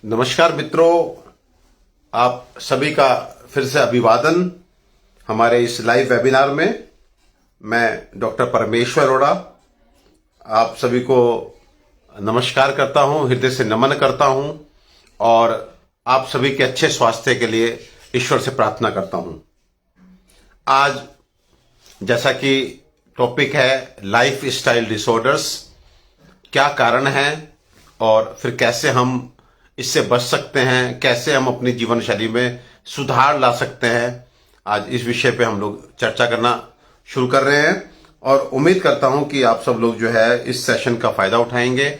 नमस्कार मित्रों, आप सभी का फिर से अभिवादन हमारे इस लाइव वेबिनार में। मैं डॉक्टर परमेश्वर अरोड़ा आप सभी को नमस्कार करता हूं, हृदय से नमन करता हूं और आप सभी के अच्छे स्वास्थ्य के लिए ईश्वर से प्रार्थना करता हूं। आज जैसा कि टॉपिक है लाइफ स्टाइल डिसऑर्डर्स, क्या कारण है और फिर कैसे हम इससे बच सकते हैं, कैसे हम अपनी जीवन शैली में सुधार ला सकते हैं। आज इस विषय पे हम लोग चर्चा करना शुरू कर रहे हैं और उम्मीद करता हूं कि आप सब लोग जो है इस सेशन का फायदा उठाएंगे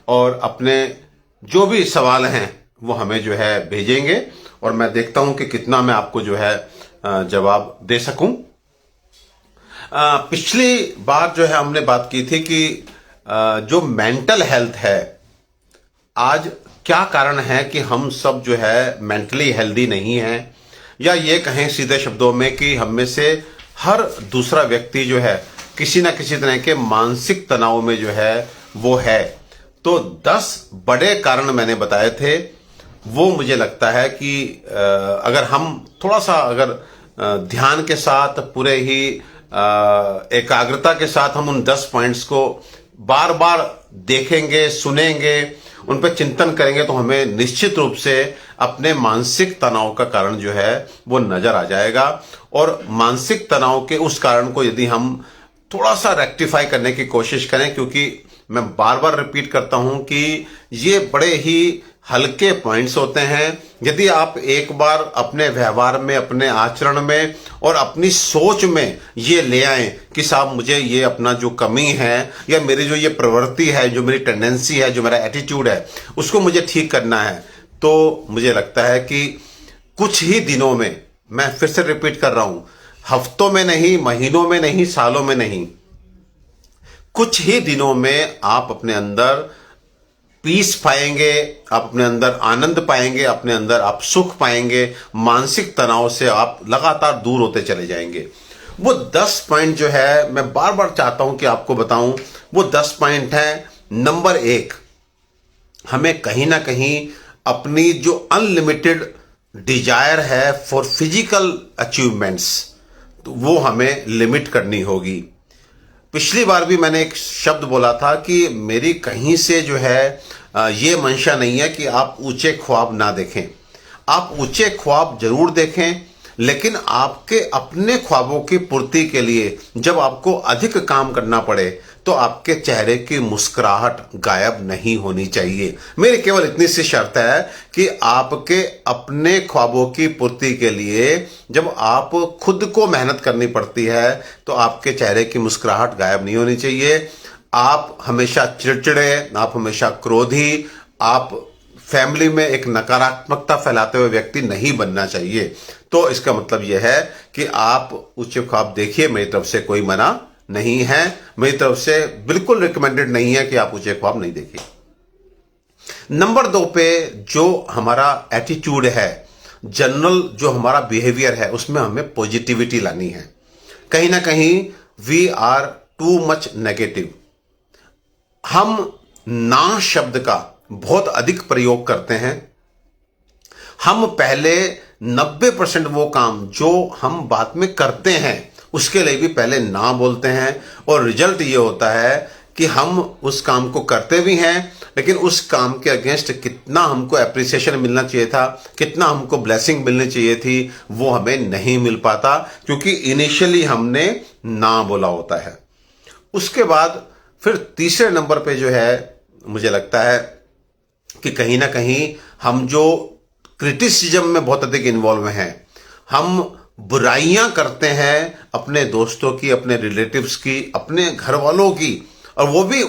और अपने जो भी सवाल हैं वो हमें जो है भेजेंगे और मैं देखता हूं कि कितना मैं आपको जो है जवाब दे सकूं। पिछली बार जो है हमने बात की थी कि जो मेंटल हेल्थ है, आज क्या कारण है कि हम सब जो है मेंटली हेल्दी नहीं हैं, या ये कहें सीधे शब्दों में कि हम में से हर दूसरा व्यक्ति जो है किसी ना किसी तरह के मानसिक तनाव में जो है वो है। तो 10 बड़े कारण मैंने बताए थे, वो मुझे लगता है कि अगर हम थोड़ा सा अगर ध्यान के साथ पूरे ही एकाग्रता के साथ हम उन 10 पॉइंट्स को बार बार देखेंगे, सुनेंगे, उन पर चिंतन करेंगे तो हमें निश्चित रूप से अपने मानसिक तनाव का कारण जो है वो नजर आ जाएगा। और मानसिक तनाव के उस कारण को यदि हम थोड़ा सा रेक्टिफाई करने की कोशिश करें, क्योंकि मैं बार बार रिपीट करता हूं कि ये बड़े ही हल्के पॉइंट्स होते हैं। यदि आप एक बार अपने व्यवहार में, अपने आचरण में और अपनी सोच में ये ले आए कि साहब मुझे ये अपना जो कमी है या मेरी जो ये प्रवृत्ति है, जो मेरी टेंडेंसी है, जो मेरा एटीट्यूड है, उसको मुझे ठीक करना है, तो मुझे लगता है कि कुछ ही दिनों में, मैं फिर से रिपीट कर रहा हूं, हफ्तों में नहीं, महीनों में नहीं, सालों में नहीं, कुछ ही दिनों में आप अपने अंदर पीस पाएंगे, आप अपने अंदर आनंद पाएंगे, अपने अंदर आप सुख पाएंगे, मानसिक तनाव से आप लगातार दूर होते चले जाएंगे। वो 10 पॉइंट जो है मैं बार बार चाहता हूं कि आपको बताऊं, वो 10 पॉइंट हैं। नंबर 1, हमें कहीं ना कहीं अपनी जो अनलिमिटेड डिजायर है फॉर फिजिकल अचीवमेंट्स, तो वो हमें लिमिट करनी होगी। पिछली बार भी मैंने एक शब्द बोला था कि मेरी कहीं से जो है ये मंशा नहीं है कि आप ऊंचे ख्वाब ना देखें। आप ऊंचे ख्वाब जरूर देखें, लेकिन आपके अपने ख्वाबों की पूर्ति के लिए जब आपको अधिक काम करना पड़े तो आपके चेहरे की मुस्कुराहट गायब नहीं होनी चाहिए। मेरी केवल इतनी सी शर्त है कि आपके अपने ख्वाबों की पूर्ति के लिए जब आप खुद को मेहनत करनी पड़ती है तो आपके चेहरे की मुस्कुराहट गायब नहीं होनी चाहिए। आप हमेशा चिड़चिड़े, आप हमेशा क्रोधी, आप फैमिली में एक नकारात्मकता फैलाते हुए व्यक्ति नहीं बनना चाहिए। तो इसका मतलब यह है कि आप ऊंचे ख्वाब देखिए, मेरी तरफ से कोई मना नहीं है, मेरी तरफ से बिल्कुल रिकमेंडेड नहीं है कि आप ऊंचे ख्वाब नहीं देखिए। नंबर 2 पे जो हमारा एटीट्यूड है, जनरल जो हमारा बिहेवियर है, उसमें हमें पॉजिटिविटी लानी है। कहीं ना कहीं we are too much negative. हम ना शब्द का बहुत अधिक प्रयोग करते हैं। हम पहले 90% वो काम जो हम बाद में करते हैं उसके लिए भी पहले ना बोलते हैं, और रिजल्ट ये होता है कि हम उस काम को करते भी हैं, लेकिन उस काम के अगेंस्ट कितना हमको एप्रिसिएशन मिलना चाहिए था, कितना हमको ब्लेसिंग मिलनी चाहिए थी, वो हमें नहीं मिल पाता, क्योंकि इनिशियली हमने ना बोला होता है। उसके बाद फिर तीसरे नंबर पे जो है मुझे लगता है कि कहीं ना कहीं हम जो क्रिटिसिज्म में बहुत अधिक इन्वॉल्व हैं, हम बुराइयां करते हैं अपने दोस्तों की, अपने रिलेटिव्स की, अपने घर वालों की, और वो भी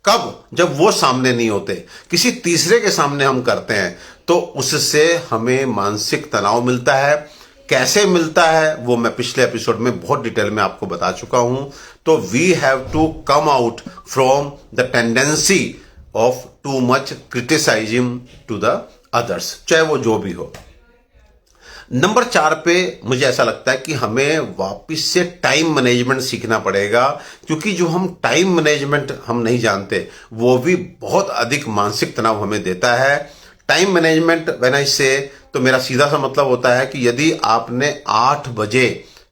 कब, जब वो सामने नहीं होते, किसी तीसरे के सामने हम करते हैं, तो उससे हमें मानसिक तनाव मिलता है। कैसे मिलता है वो मैं पिछले एपिसोड में बहुत डिटेल में आपको बता चुका हूं। तो we have to come out from the tendency of too much criticising to the others, चाहे वो जो भी हो। नंबर 4 पे मुझे ऐसा लगता है कि हमें वापस से टाइम मैनेजमेंट सीखना पड़ेगा, क्योंकि जो हम टाइम मैनेजमेंट हम नहीं जानते वो भी बहुत अधिक मानसिक तनाव हमें देता है। टाइम मैनेजमेंट व्हेन आई से, तो मेरा सीधा सा मतलब होता है कि यदि आपने 8 बजे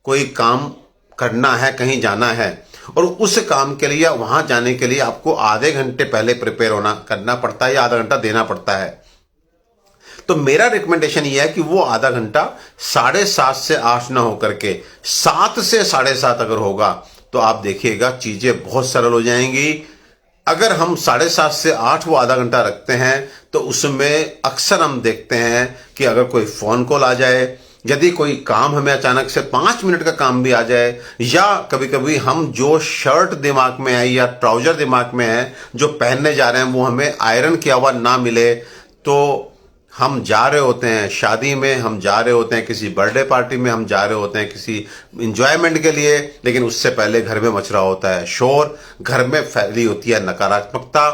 कोई काम करना है, कहीं जाना है, और उस काम के लिए वहां जाने के लिए आपको आधे घंटे पहले प्रिपेयर करना पड़ता है या आधा घंटा देना पड़ता है, तो मेरा रिकमेंडेशन यह है कि वो आधा घंटा 7:30 से 8 ना होकर के 7 से 7:30 अगर होगा तो आप देखिएगा चीजें बहुत सरल हो जाएंगी। अगर हम 7:30 से 8 वो आधा घंटा रखते हैं तो उसमें अक्सर हम देखते हैं कि अगर कोई फोन कॉल आ जाए, यदि कोई काम हमें अचानक से 5 मिनट का काम भी आ जाए, या कभी कभी हम जो शर्ट दिमाग में है या ट्राउजर दिमाग में है जो पहनने जा रहे हैं वो हमें आयरन किया हुआ ना मिले, तो हम जा रहे होते हैं शादी में, हम जा रहे होते हैं किसी बर्थडे पार्टी में, हम जा रहे होते हैं किसी इंजॉयमेंट के लिए, लेकिन उससे पहले घर में मच रहा होता है शोर, घर में फैली होती है नकारात्मकता,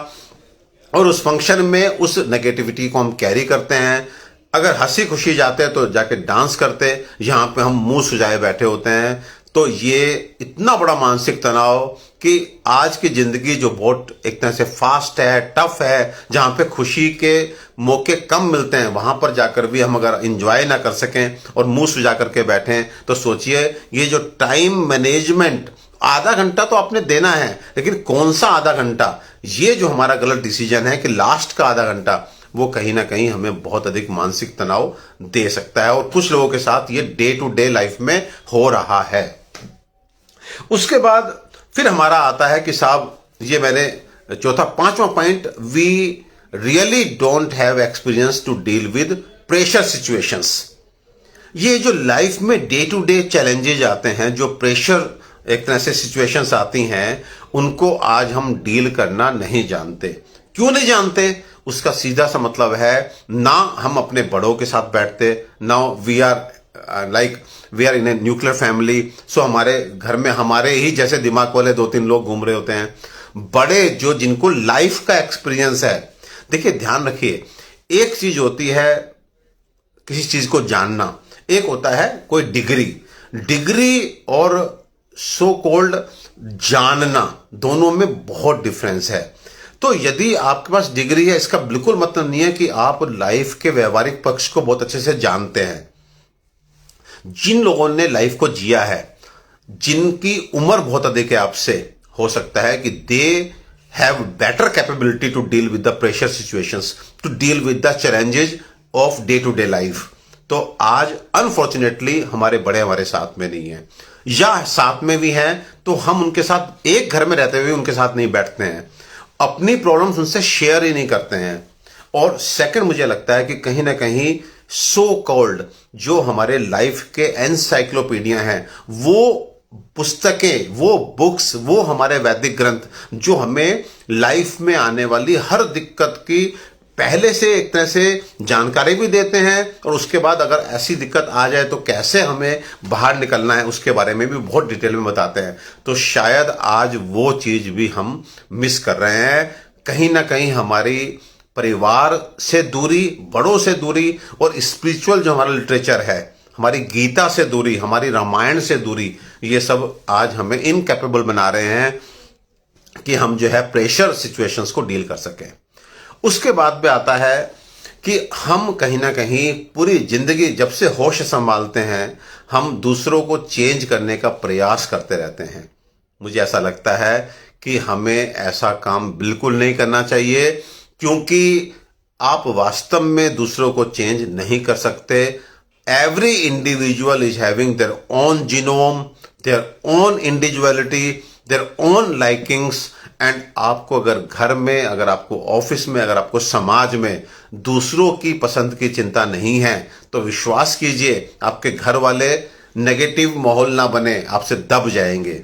और उस फंक्शन में उस नेगेटिविटी को हम कैरी करते हैं। अगर हंसी खुशी जाते हैं तो जाके डांस करते, यहां पे हम मुंह सुजाए बैठे होते हैं। तो ये इतना बड़ा मानसिक तनाव कि आज की जिंदगी जो बहुत एक तरह से फास्ट है, टफ है, जहां पे खुशी के मौके कम मिलते हैं, वहां पर जाकर भी हम अगर एंजॉय ना कर सकें और मुंह सुजा करके बैठें, तो सोचिए ये जो टाइम मैनेजमेंट, आधा घंटा तो आपने देना है, लेकिन कौन सा आधा घंटा, ये जो हमारा गलत डिसीजन है कि लास्ट का आधा घंटा, वो कहीं ना कहीं हमें बहुत अधिक मानसिक तनाव दे सकता है, और कुछ लोगों के साथ ये डे टू डे लाइफ में हो रहा है। उसके बाद फिर हमारा आता है कि साहब, ये मैंने चौथा, 5वां point, we really don't have experience to deal with pressure situations. ये जो लाइफ में डे टू डे चैलेंजेस आते हैं, जो प्रेशर एक तरह से सिचुएशंस आती हैं, उनको आज हम डील करना नहीं जानते। क्यों नहीं जानते? उसका सीधा सा मतलब है, ना हम अपने बड़ों के साथ बैठते, ना we are we are in a nuclear family, so हमारे घर में हमारे ही जैसे दिमाग वाले 2-3 लोग घूम रहे होते हैं। बड़े जो जिनको लाइफ का एक्सपीरियंस है, देखिए ध्यान रखिए, एक चीज होती है किसी चीज को जानना, एक होता है कोई डिग्री और सो कॉल्ड जानना, दोनों में बहुत डिफरेंस है। तो यदि आपके पास डिग्री है, इसका बिल्कुल मतलब नहीं है कि आप लाइफ के व्यवहारिक पक्ष को बहुत अच्छे से जानते हैं। जिन लोगों ने लाइफ को जिया है, जिनकी उम्र बहुत अधिक है आपसे, हो सकता है कि they have better capability to deal with the pressure situations, to deal with the challenges of day to day life. तो आज अनफॉर्चुनेटली हमारे बड़े हमारे साथ में नहीं है, या साथ में भी हैं तो हम उनके साथ एक घर में रहते हुए उनके साथ नहीं बैठते हैं, अपनी प्रॉब्लम्स उनसे शेयर ही नहीं करते हैं। और सेकंड, मुझे लगता है कि कहीं ना कहीं सो कॉल्ड जो हमारे लाइफ के एनसाइक्लोपीडिया हैं, वो पुस्तकें, वो बुक्स, वो हमारे वैदिक ग्रंथ जो हमें लाइफ में आने वाली हर दिक्कत की पहले से एक तरह से जानकारी भी देते हैं, और उसके बाद अगर ऐसी दिक्कत आ जाए तो कैसे हमें बाहर निकलना है उसके बारे में भी बहुत डिटेल में बताते हैं। तो शायद आज वो चीज भी हम मिस कर रहे हैं। कहीं ना कहीं हमारी परिवार से दूरी, बड़ों से दूरी, और स्पिरिचुअल जो हमारा लिटरेचर है, हमारी गीता से दूरी, हमारी रामायण से दूरी, ये सब आज हमें इनकैपेबल बना रहे हैं कि हम जो है प्रेशर सिचुएशंस को डील कर सकें। उसके बाद में आता है कि हम कहीं ना कहीं पूरी जिंदगी जब से होश संभालते हैं, हम दूसरों को चेंज करने का प्रयास करते रहते हैं। मुझे ऐसा लगता है कि हमें ऐसा काम बिल्कुल नहीं करना चाहिए, क्योंकि आप वास्तव में दूसरों को चेंज नहीं कर सकते। Every individual is having their own genome, their own individuality, their own likings, and आपको अगर घर में, अगर आपको ऑफिस में, अगर आपको समाज में दूसरों की पसंद की चिंता नहीं है, तो विश्वास कीजिए आपके घर वाले नेगेटिव माहौल ना बने, आपसे दब जाएंगे।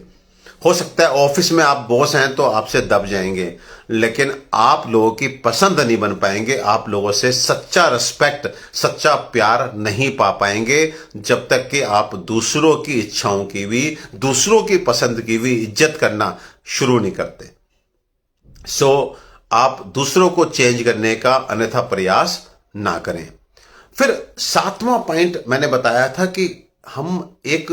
हो सकता है ऑफिस में आप बॉस हैं तो आपसे दब जाएंगे, लेकिन आप लोगों की पसंद नहीं बन पाएंगे, आप लोगों से सच्चा रिस्पेक्ट, सच्चा प्यार नहीं पा पाएंगे, जब तक कि आप दूसरों की इच्छाओं की भी, दूसरों की पसंद की भी इज्जत करना शुरू नहीं करते। सो आप दूसरों को चेंज करने का अन्यथा प्रयास ना करें। फिर सातवां पॉइंट मैंने बताया था कि हम एक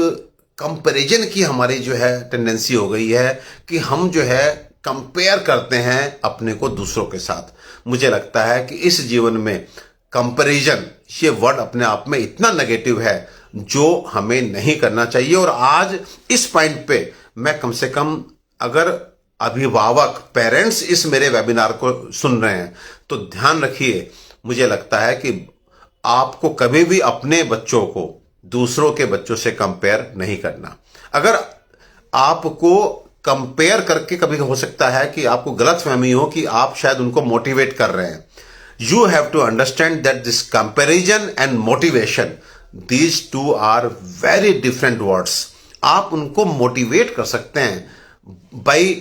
कंपैरिजन की हमारी जो है टेंडेंसी हो गई है कि हम जो है कंपेयर करते हैं अपने को दूसरों के साथ। मुझे लगता है कि इस जीवन में कंपैरिजन ये वर्ड अपने आप में इतना नेगेटिव है जो हमें नहीं करना चाहिए। और आज इस पॉइंट पे मैं कम से कम, अगर अभिभावक पेरेंट्स इस मेरे वेबिनार को सुन रहे हैं तो ध्यान रखिए, मुझे लगता है कि आपको कभी भी अपने बच्चों को दूसरों के बच्चों से कंपेयर नहीं करना। अगर आपको कंपेयर करके, कभी हो सकता है कि आपको गलतफहमी हो कि आप शायद उनको मोटिवेट कर रहे हैं। You have to understand that this comparison and motivation, these two are very different words. आप उनको मोटिवेट कर सकते हैं by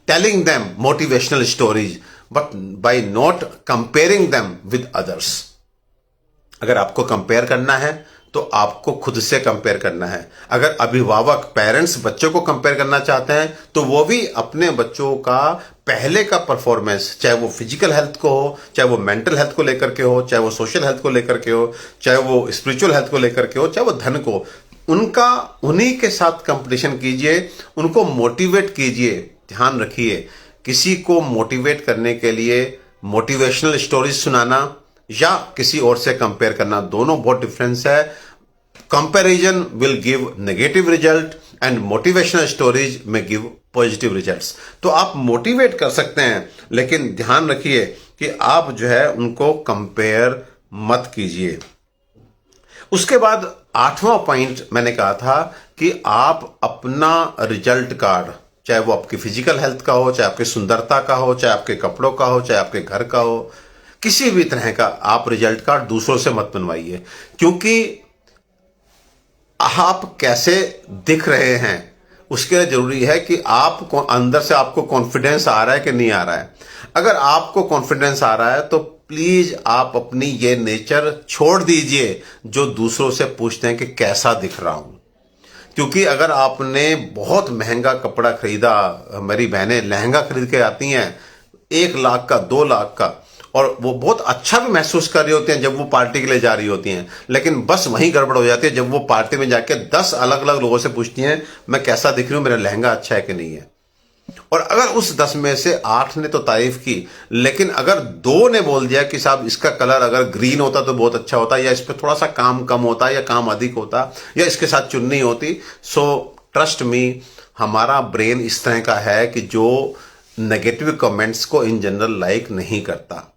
telling them motivational stories, but by not comparing them with others. अगर आपको कंपेयर करना है तो आपको खुद से कंपेयर करना है। अगर अभिभावक पेरेंट्स बच्चों को कंपेयर करना चाहते हैं तो वो भी अपने बच्चों का पहले का परफॉर्मेंस, चाहे वो फिजिकल हेल्थ को हो, चाहे वो मेंटल हेल्थ को लेकर के हो, चाहे वो सोशल हेल्थ को लेकर के हो, चाहे वो स्पिरिचुअल हेल्थ को लेकर के हो, चाहे वो धन को, उनका उन्हीं के साथ कंपटीशन कीजिए, उनको मोटिवेट कीजिए। ध्यान रखिए, किसी को मोटिवेट करने के लिए मोटिवेशनल स्टोरीज सुनाना या किसी और से कंपेयर करना, दोनों बहुत डिफरेंस है। Comparison will give negative result and motivational stories में गिव पॉजिटिव रिजल्ट्स। तो आप मोटिवेट कर सकते हैं, लेकिन ध्यान रखिए कि आप जो है उनको कंपेयर मत कीजिए। उसके बाद आठवां पॉइंट मैंने कहा था कि आप अपना रिजल्ट कार्ड, चाहे वो आपकी फिजिकल हेल्थ का हो, चाहे आपकी सुंदरता का हो, चाहे आपके कपड़ों का हो, चाहे आपके घर का हो, किसी भी तरह का आप रिजल्ट कार्ड दूसरों से मत बनवाइए। क्योंकि आप कैसे दिख रहे हैं उसके लिए जरूरी है कि आपको अंदर से आपको कॉन्फिडेंस आ रहा है कि नहीं आ रहा है। अगर आपको कॉन्फिडेंस आ रहा है तो प्लीज आप अपनी ये नेचर छोड़ दीजिए जो दूसरों से पूछते हैं कि कैसा दिख रहा हूं। क्योंकि अगर आपने बहुत महंगा कपड़ा खरीदा, मेरी बहनें लहंगा खरीद के आती हैं 1 लाख का, 2 लाख का, और वो बहुत अच्छा भी महसूस कर रही होती हैं जब वो पार्टी के लिए जा रही होती हैं, लेकिन बस वहीं गड़बड़ हो जाती है जब वो पार्टी में जाके 10 अलग अलग लोगों से पूछती हैं मैं कैसा दिख रही हूं, मेरा लहंगा अच्छा है कि नहीं है। और अगर उस 10 में से 8 ने तो तारीफ की, लेकिन अगर 2 ने बोल दिया कि साहब इसका कलर अगर ग्रीन होता तो बहुत अच्छा होता, या इस पर थोड़ा सा काम कम होता, या काम अधिक होता, या इसके साथ चुन्नी होती, सो ट्रस्ट मी, हमारा ब्रेन इस तरह का है कि जो नेगेटिव कमेंट्स को इन जनरल लाइक नहीं करता।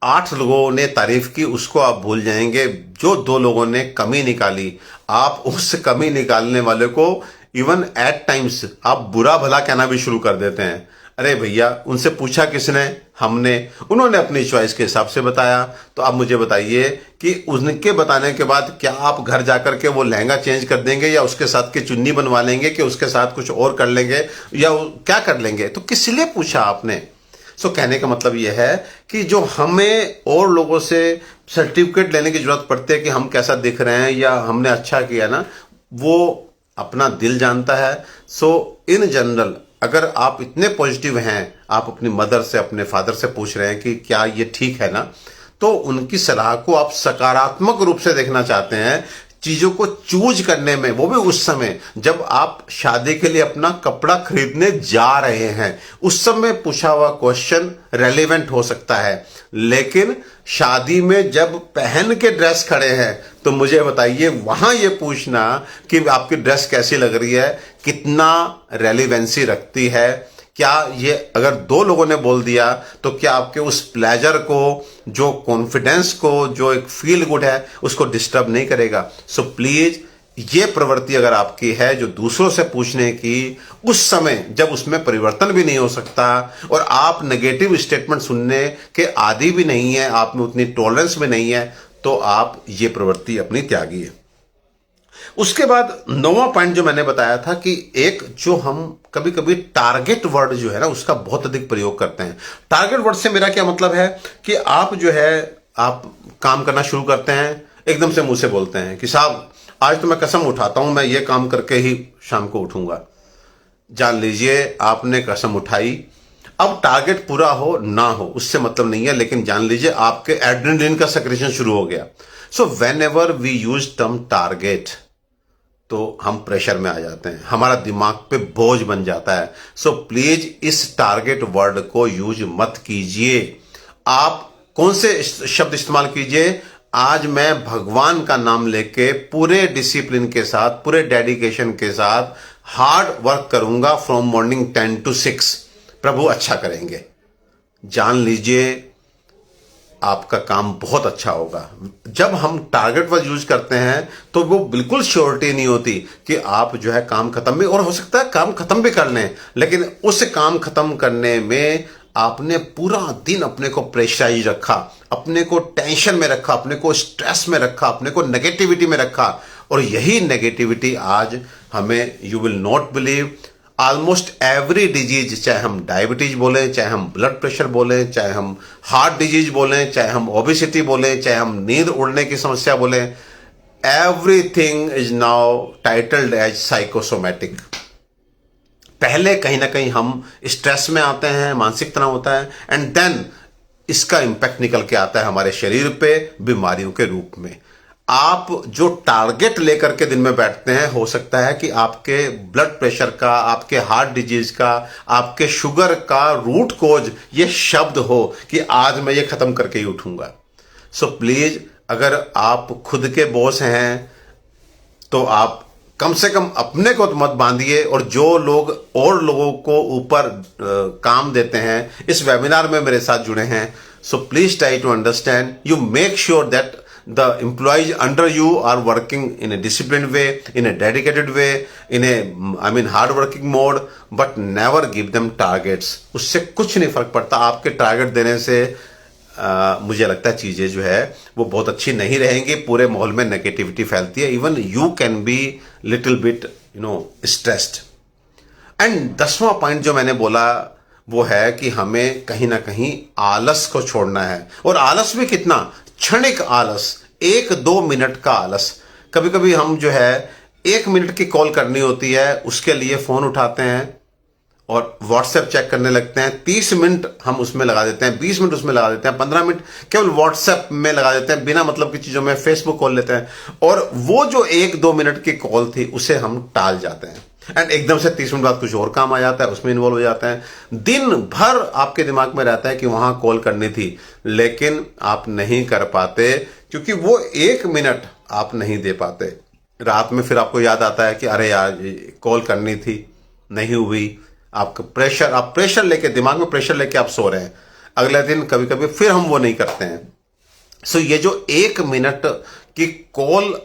8 लोगों ने तारीफ की उसको आप भूल जाएंगे, जो 2 लोगों ने कमी निकाली, आप उस कमी निकालने वाले को इवन एट टाइम्स आप बुरा भला कहना भी शुरू कर देते हैं। अरे भैया, उनसे पूछा किसने? हमने। उन्होंने अपनी चॉइस के हिसाब से बताया। तो आप मुझे बताइए कि उनके बताने के बाद क्या आप घर जाकर के वो लहंगा चेंज कर देंगे, या उसके साथ की चुन्नी बनवा लेंगे, कि उसके साथ कुछ और कर लेंगे, या क्या कर लेंगे? तो किस लिए पूछा आपने? सो कहने का मतलब यह है कि जो हमें और लोगों से सर्टिफिकेट लेने की जरूरत पड़ती है कि हम कैसा दिख रहे हैं या हमने अच्छा किया ना, वो अपना दिल जानता है। सो इन जनरल अगर आप इतने पॉजिटिव हैं, आप अपनी मदर से, अपने फादर से पूछ रहे हैं कि क्या ये ठीक है ना, तो उनकी सलाह को आप सकारात्मक रूप से देखना चाहते हैं। चीजों को चूज करने में, वो भी उस समय जब आप शादी के लिए अपना कपड़ा खरीदने जा रहे हैं, उस समय पूछा हुआ क्वेश्चन रेलेवेंट हो सकता है, लेकिन शादी में जब पहन के ड्रेस खड़े हैं तो मुझे बताइए वहां ये पूछना कि आपकी ड्रेस कैसी लग रही है कितना रेलेवेंसी रखती है। क्या ये अगर 2 लोगों ने बोल दिया तो क्या आपके उस प्लेजर को, जो कॉन्फिडेंस को, जो एक फील गुड है, उसको डिस्टर्ब नहीं करेगा? सो प्लीज ये प्रवृत्ति अगर आपकी है जो दूसरों से पूछने की, उस समय जब उसमें परिवर्तन भी नहीं हो सकता और आप नेगेटिव स्टेटमेंट सुनने के आदी भी नहीं है, आप में उतनी टॉलरेंस भी नहीं है, तो आप ये प्रवृत्ति अपनी त्यागिए। उसके बाद 9वां पॉइंट जो मैंने बताया था कि एक जो हम कभी कभी टारगेट वर्ड जो है ना उसका बहुत अधिक प्रयोग करते हैं। टारगेट वर्ड से मेरा क्या मतलब है कि आप जो है आप काम करना शुरू करते हैं, एकदम से मुंह से बोलते हैं कि साहब आज तो मैं कसम उठाता हूं मैं ये काम करके ही शाम को उठूंगा। जान लीजिए आपने कसम उठाई, अब टारगेट पूरा हो ना हो उससे मतलब नहीं है, लेकिन जान लीजिए आपके एड्रेनलिन का सेक्रेशन शुरू हो गया। So whenever we use term target तो हम प्रेशर में आ जाते हैं, हमारा दिमाग पे बोझ बन जाता है। सो प्लीज इस टारगेट वर्ड को यूज मत कीजिए। आप कौन से शब्द इस्तेमाल कीजिए? आज मैं भगवान का नाम लेके पूरे डिसिप्लिन के साथ, पूरे डेडिकेशन के साथ हार्ड वर्क करूंगा फ्रॉम मॉर्निंग 10 to 6। प्रभु अच्छा करेंगे। जान लीजिए आपका काम बहुत अच्छा होगा। जब हम टारगेट वर्ड यूज करते हैं तो वो बिल्कुल श्योरिटी नहीं होती कि आप जो है काम खत्म भी, और हो सकता है काम खत्म भी कर लें, लेकिन उस काम खत्म करने में आपने पूरा दिन अपने को प्रेशराइज रखा, अपने को टेंशन में रखा, अपने को स्ट्रेस में रखा, अपने को नेगेटिविटी में रखा। और यही नेगेटिविटी आज हमें, you will not believe, almost every disease, चाहे हम डायबिटीज बोलें, चाहे हम ब्लड प्रेशर बोलें, चाहे हम हार्ट डिजीज बोलें, चाहे हम ओबेसिटी बोलें, चाहे हम नींद उड़ने की समस्या बोलें, everything is now titled as psychosomatic. पहले कहीं ना कहीं हम स्ट्रेस में आते हैं, मानसिक तनाव होता है, एंड देन इसका इंपैक्ट निकल के आता है हमारे शरीर पे बीमारियों के रूप में। आप जो टारगेट लेकर के दिन में बैठते हैं, हो सकता है कि आपके ब्लड प्रेशर का, आपके हार्ट डिजीज का, आपके शुगर का रूट कोज ये शब्द हो कि आज मैं ये खत्म करके ही उठूंगा। सो प्लीज, अगर आप खुद के बॉस हैं तो आप कम से कम अपने को तो मत बांधिए, और जो लोग और लोगों को ऊपर काम देते हैं, इस वेबिनार में मेरे साथ जुड़े हैं, so please try to understand, you make sure that the employees under you are working in a disciplined way, in a dedicated way, in a hard working mode, but never give them targets। उससे कुछ नहीं फर्क पड़ता। आपके target देने से मुझे लगता है चीजें जो है वो बहुत अच्छी नहीं रहेंगी, पूरे माहौल में नेगेटिविटी फैलती है, even you can be little bit stressed. And 10वां पॉइंट जो मैंने बोला वो है कि हमें कहीं ना कहीं आलस को छोड़ना है। और आलस भी कितना? क्षणिक आलस, 1-2 मिनट का आलस। कभी कभी हम जो है 1 मिनट की कॉल करनी होती है, उसके लिए फोन उठाते हैं और व्हाट्सएप चेक करने लगते हैं। 30 मिनट हम उसमें लगा देते हैं, 20 मिनट उसमें लगा देते हैं, 15 मिनट केवल व्हाट्सएप में लगा देते हैं, बिना मतलब की चीजों में फेसबुक खोल लेते हैं, और वो जो 1-2 मिनट की कॉल थी उसे हम टाल जाते हैं, एंड एकदम से 30 मिनट बाद कुछ और काम आ जाता है, उसमें इन्वॉल्व हो जाते हैं। दिन भर आपके दिमाग में रहता है कि वहां कॉल करनी थी, लेकिन आप नहीं कर पाते क्योंकि वो 1 मिनट आप नहीं दे पाते। रात में फिर आपको याद आता है कि अरे यार कॉल करनी थी, नहीं हुई। आपका प्रेशर, आप प्रेशर लेके, दिमाग में प्रेशर लेके आप सो रहे हैं। अगले दिन कभी कभी फिर हम वो नहीं करते हैं। सो ये जो 1 मिनट की कॉल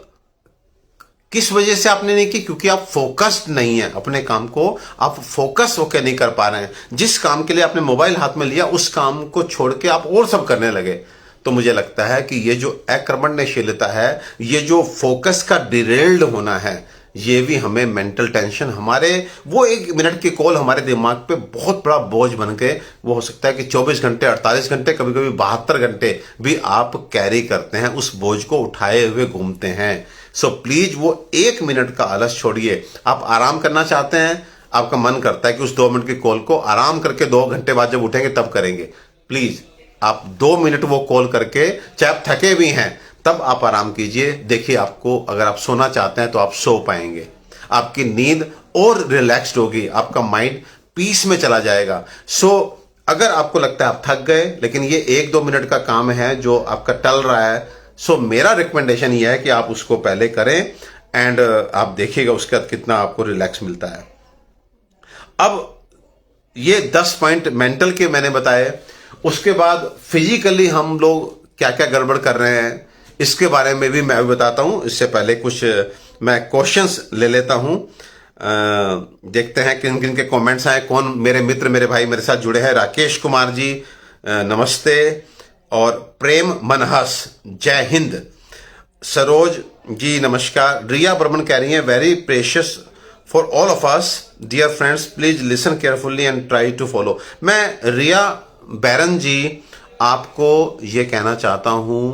किस वजह से आपने नहीं की? क्योंकि आप फोकस्ड नहीं है अपने काम को, आप फोकस होकर नहीं कर पा रहे हैं। जिस काम के लिए आपने मोबाइल हाथ में लिया उस काम को छोड़ के आप और सब करने लगे। तो मुझे लगता है कि ये जो अकर्मण्यशीलता है, ये जो फोकस का डिरेल्ड होना है, ये भी हमें मेंटल टेंशन, हमारे वो 1 मिनट की कॉल हमारे दिमाग पे बहुत बड़ा बोझ बन के, वो हो सकता है कि 24 घंटे, 48 घंटे, कभी कभी 72 घंटे भी आप कैरी करते हैं, उस बोझ को उठाए हुए घूमते हैं। सो प्लीज वो 1 मिनट का आलस छोड़िए। आप आराम करना चाहते हैं, आपका मन करता है कि उस 2 मिनट की कॉल को आराम करके 2 घंटे बाद जब उठेंगे तब करेंगे। प्लीज आप 2 मिनट वो कॉल करके, चाहे आप थके भी हैं तब आप आराम कीजिए। देखिए, आपको अगर आप सोना चाहते हैं तो आप सो पाएंगे, आपकी नींद और रिलैक्स्ड होगी, आपका माइंड पीस में चला जाएगा। सो अगर आपको लगता है आप थक गए, लेकिन ये 1-2 मिनट का काम है जो आपका टल रहा है, सो मेरा रिकमेंडेशन ये है कि आप उसको पहले करें, एंड आप देखिएगा उसके बाद कितना आपको रिलैक्स मिलता है। अब ये 10 पॉइंट मेंटल के मैंने बताए। उसके बाद फिजिकली हम लोग क्या क्या गड़बड़ कर रहे हैं इसके बारे में भी मैं बताता हूं। इससे पहले कुछ मैं क्वेश्चंस ले लेता हूं, देखते हैं किन किन के कमेंट्स आए। कौन मेरे मित्र, मेरे भाई मेरे साथ जुड़े हैं? राकेश कुमार जी नमस्ते, और प्रेम मनहस जय हिंद। सरोज जी नमस्कार। रिया बर्मन कह रही हैं very precious for all of us dear friends, please listen carefully and try to follow. मैं रिया बैरन जी आपको ये कहना चाहता हूं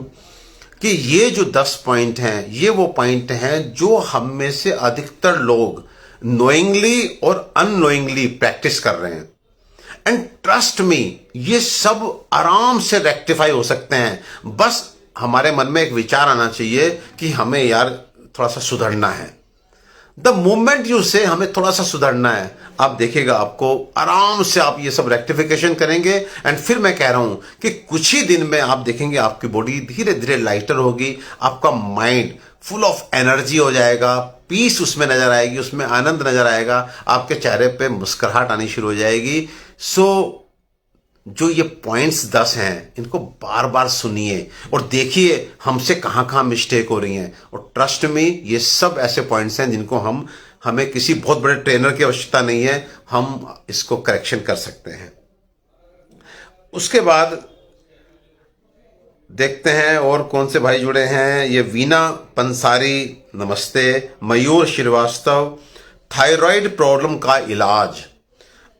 कि ये जो 10 पॉइंट हैं, ये वो पॉइंट हैं जो हम में से अधिकतर लोग नोइंगली और अननोइंगली प्रैक्टिस कर रहे हैं। एंड ट्रस्ट मी, ये सब आराम से रेक्टिफाई हो सकते हैं। बस हमारे मन में एक विचार आना चाहिए कि हमें यार थोड़ा सा सुधरना है। द मोमेंट यू से हमें थोड़ा सा सुधरना है, आप देखिएगा आपको आराम से आप ये सब रेक्टिफिकेशन करेंगे। एंड फिर मैं कह रहा हूं कि कुछ ही दिन में आप देखेंगे आपकी बॉडी धीरे धीरे लाइटर होगी, आपका माइंड फुल ऑफ एनर्जी हो जाएगा, पीस उसमें नजर आएगी, उसमें आनंद नजर आएगा, आपके चेहरे पे मुस्कुराहट आनी शुरू हो जाएगी। सो जो ये पॉइंट्स 10 हैं, इनको बार बार सुनिए और देखिए हमसे कहां कहां मिस्टेक हो रही हैं। और ट्रस्ट में ये सब ऐसे पॉइंट्स हैं जिनको हमें किसी बहुत बड़े ट्रेनर की आवश्यकता नहीं है, हम इसको करेक्शन कर सकते हैं। उसके बाद देखते हैं और कौन से भाई जुड़े हैं। ये वीना पंसारी, नमस्ते। मयूर श्रीवास्तव, थायराइड प्रॉब्लम का इलाज।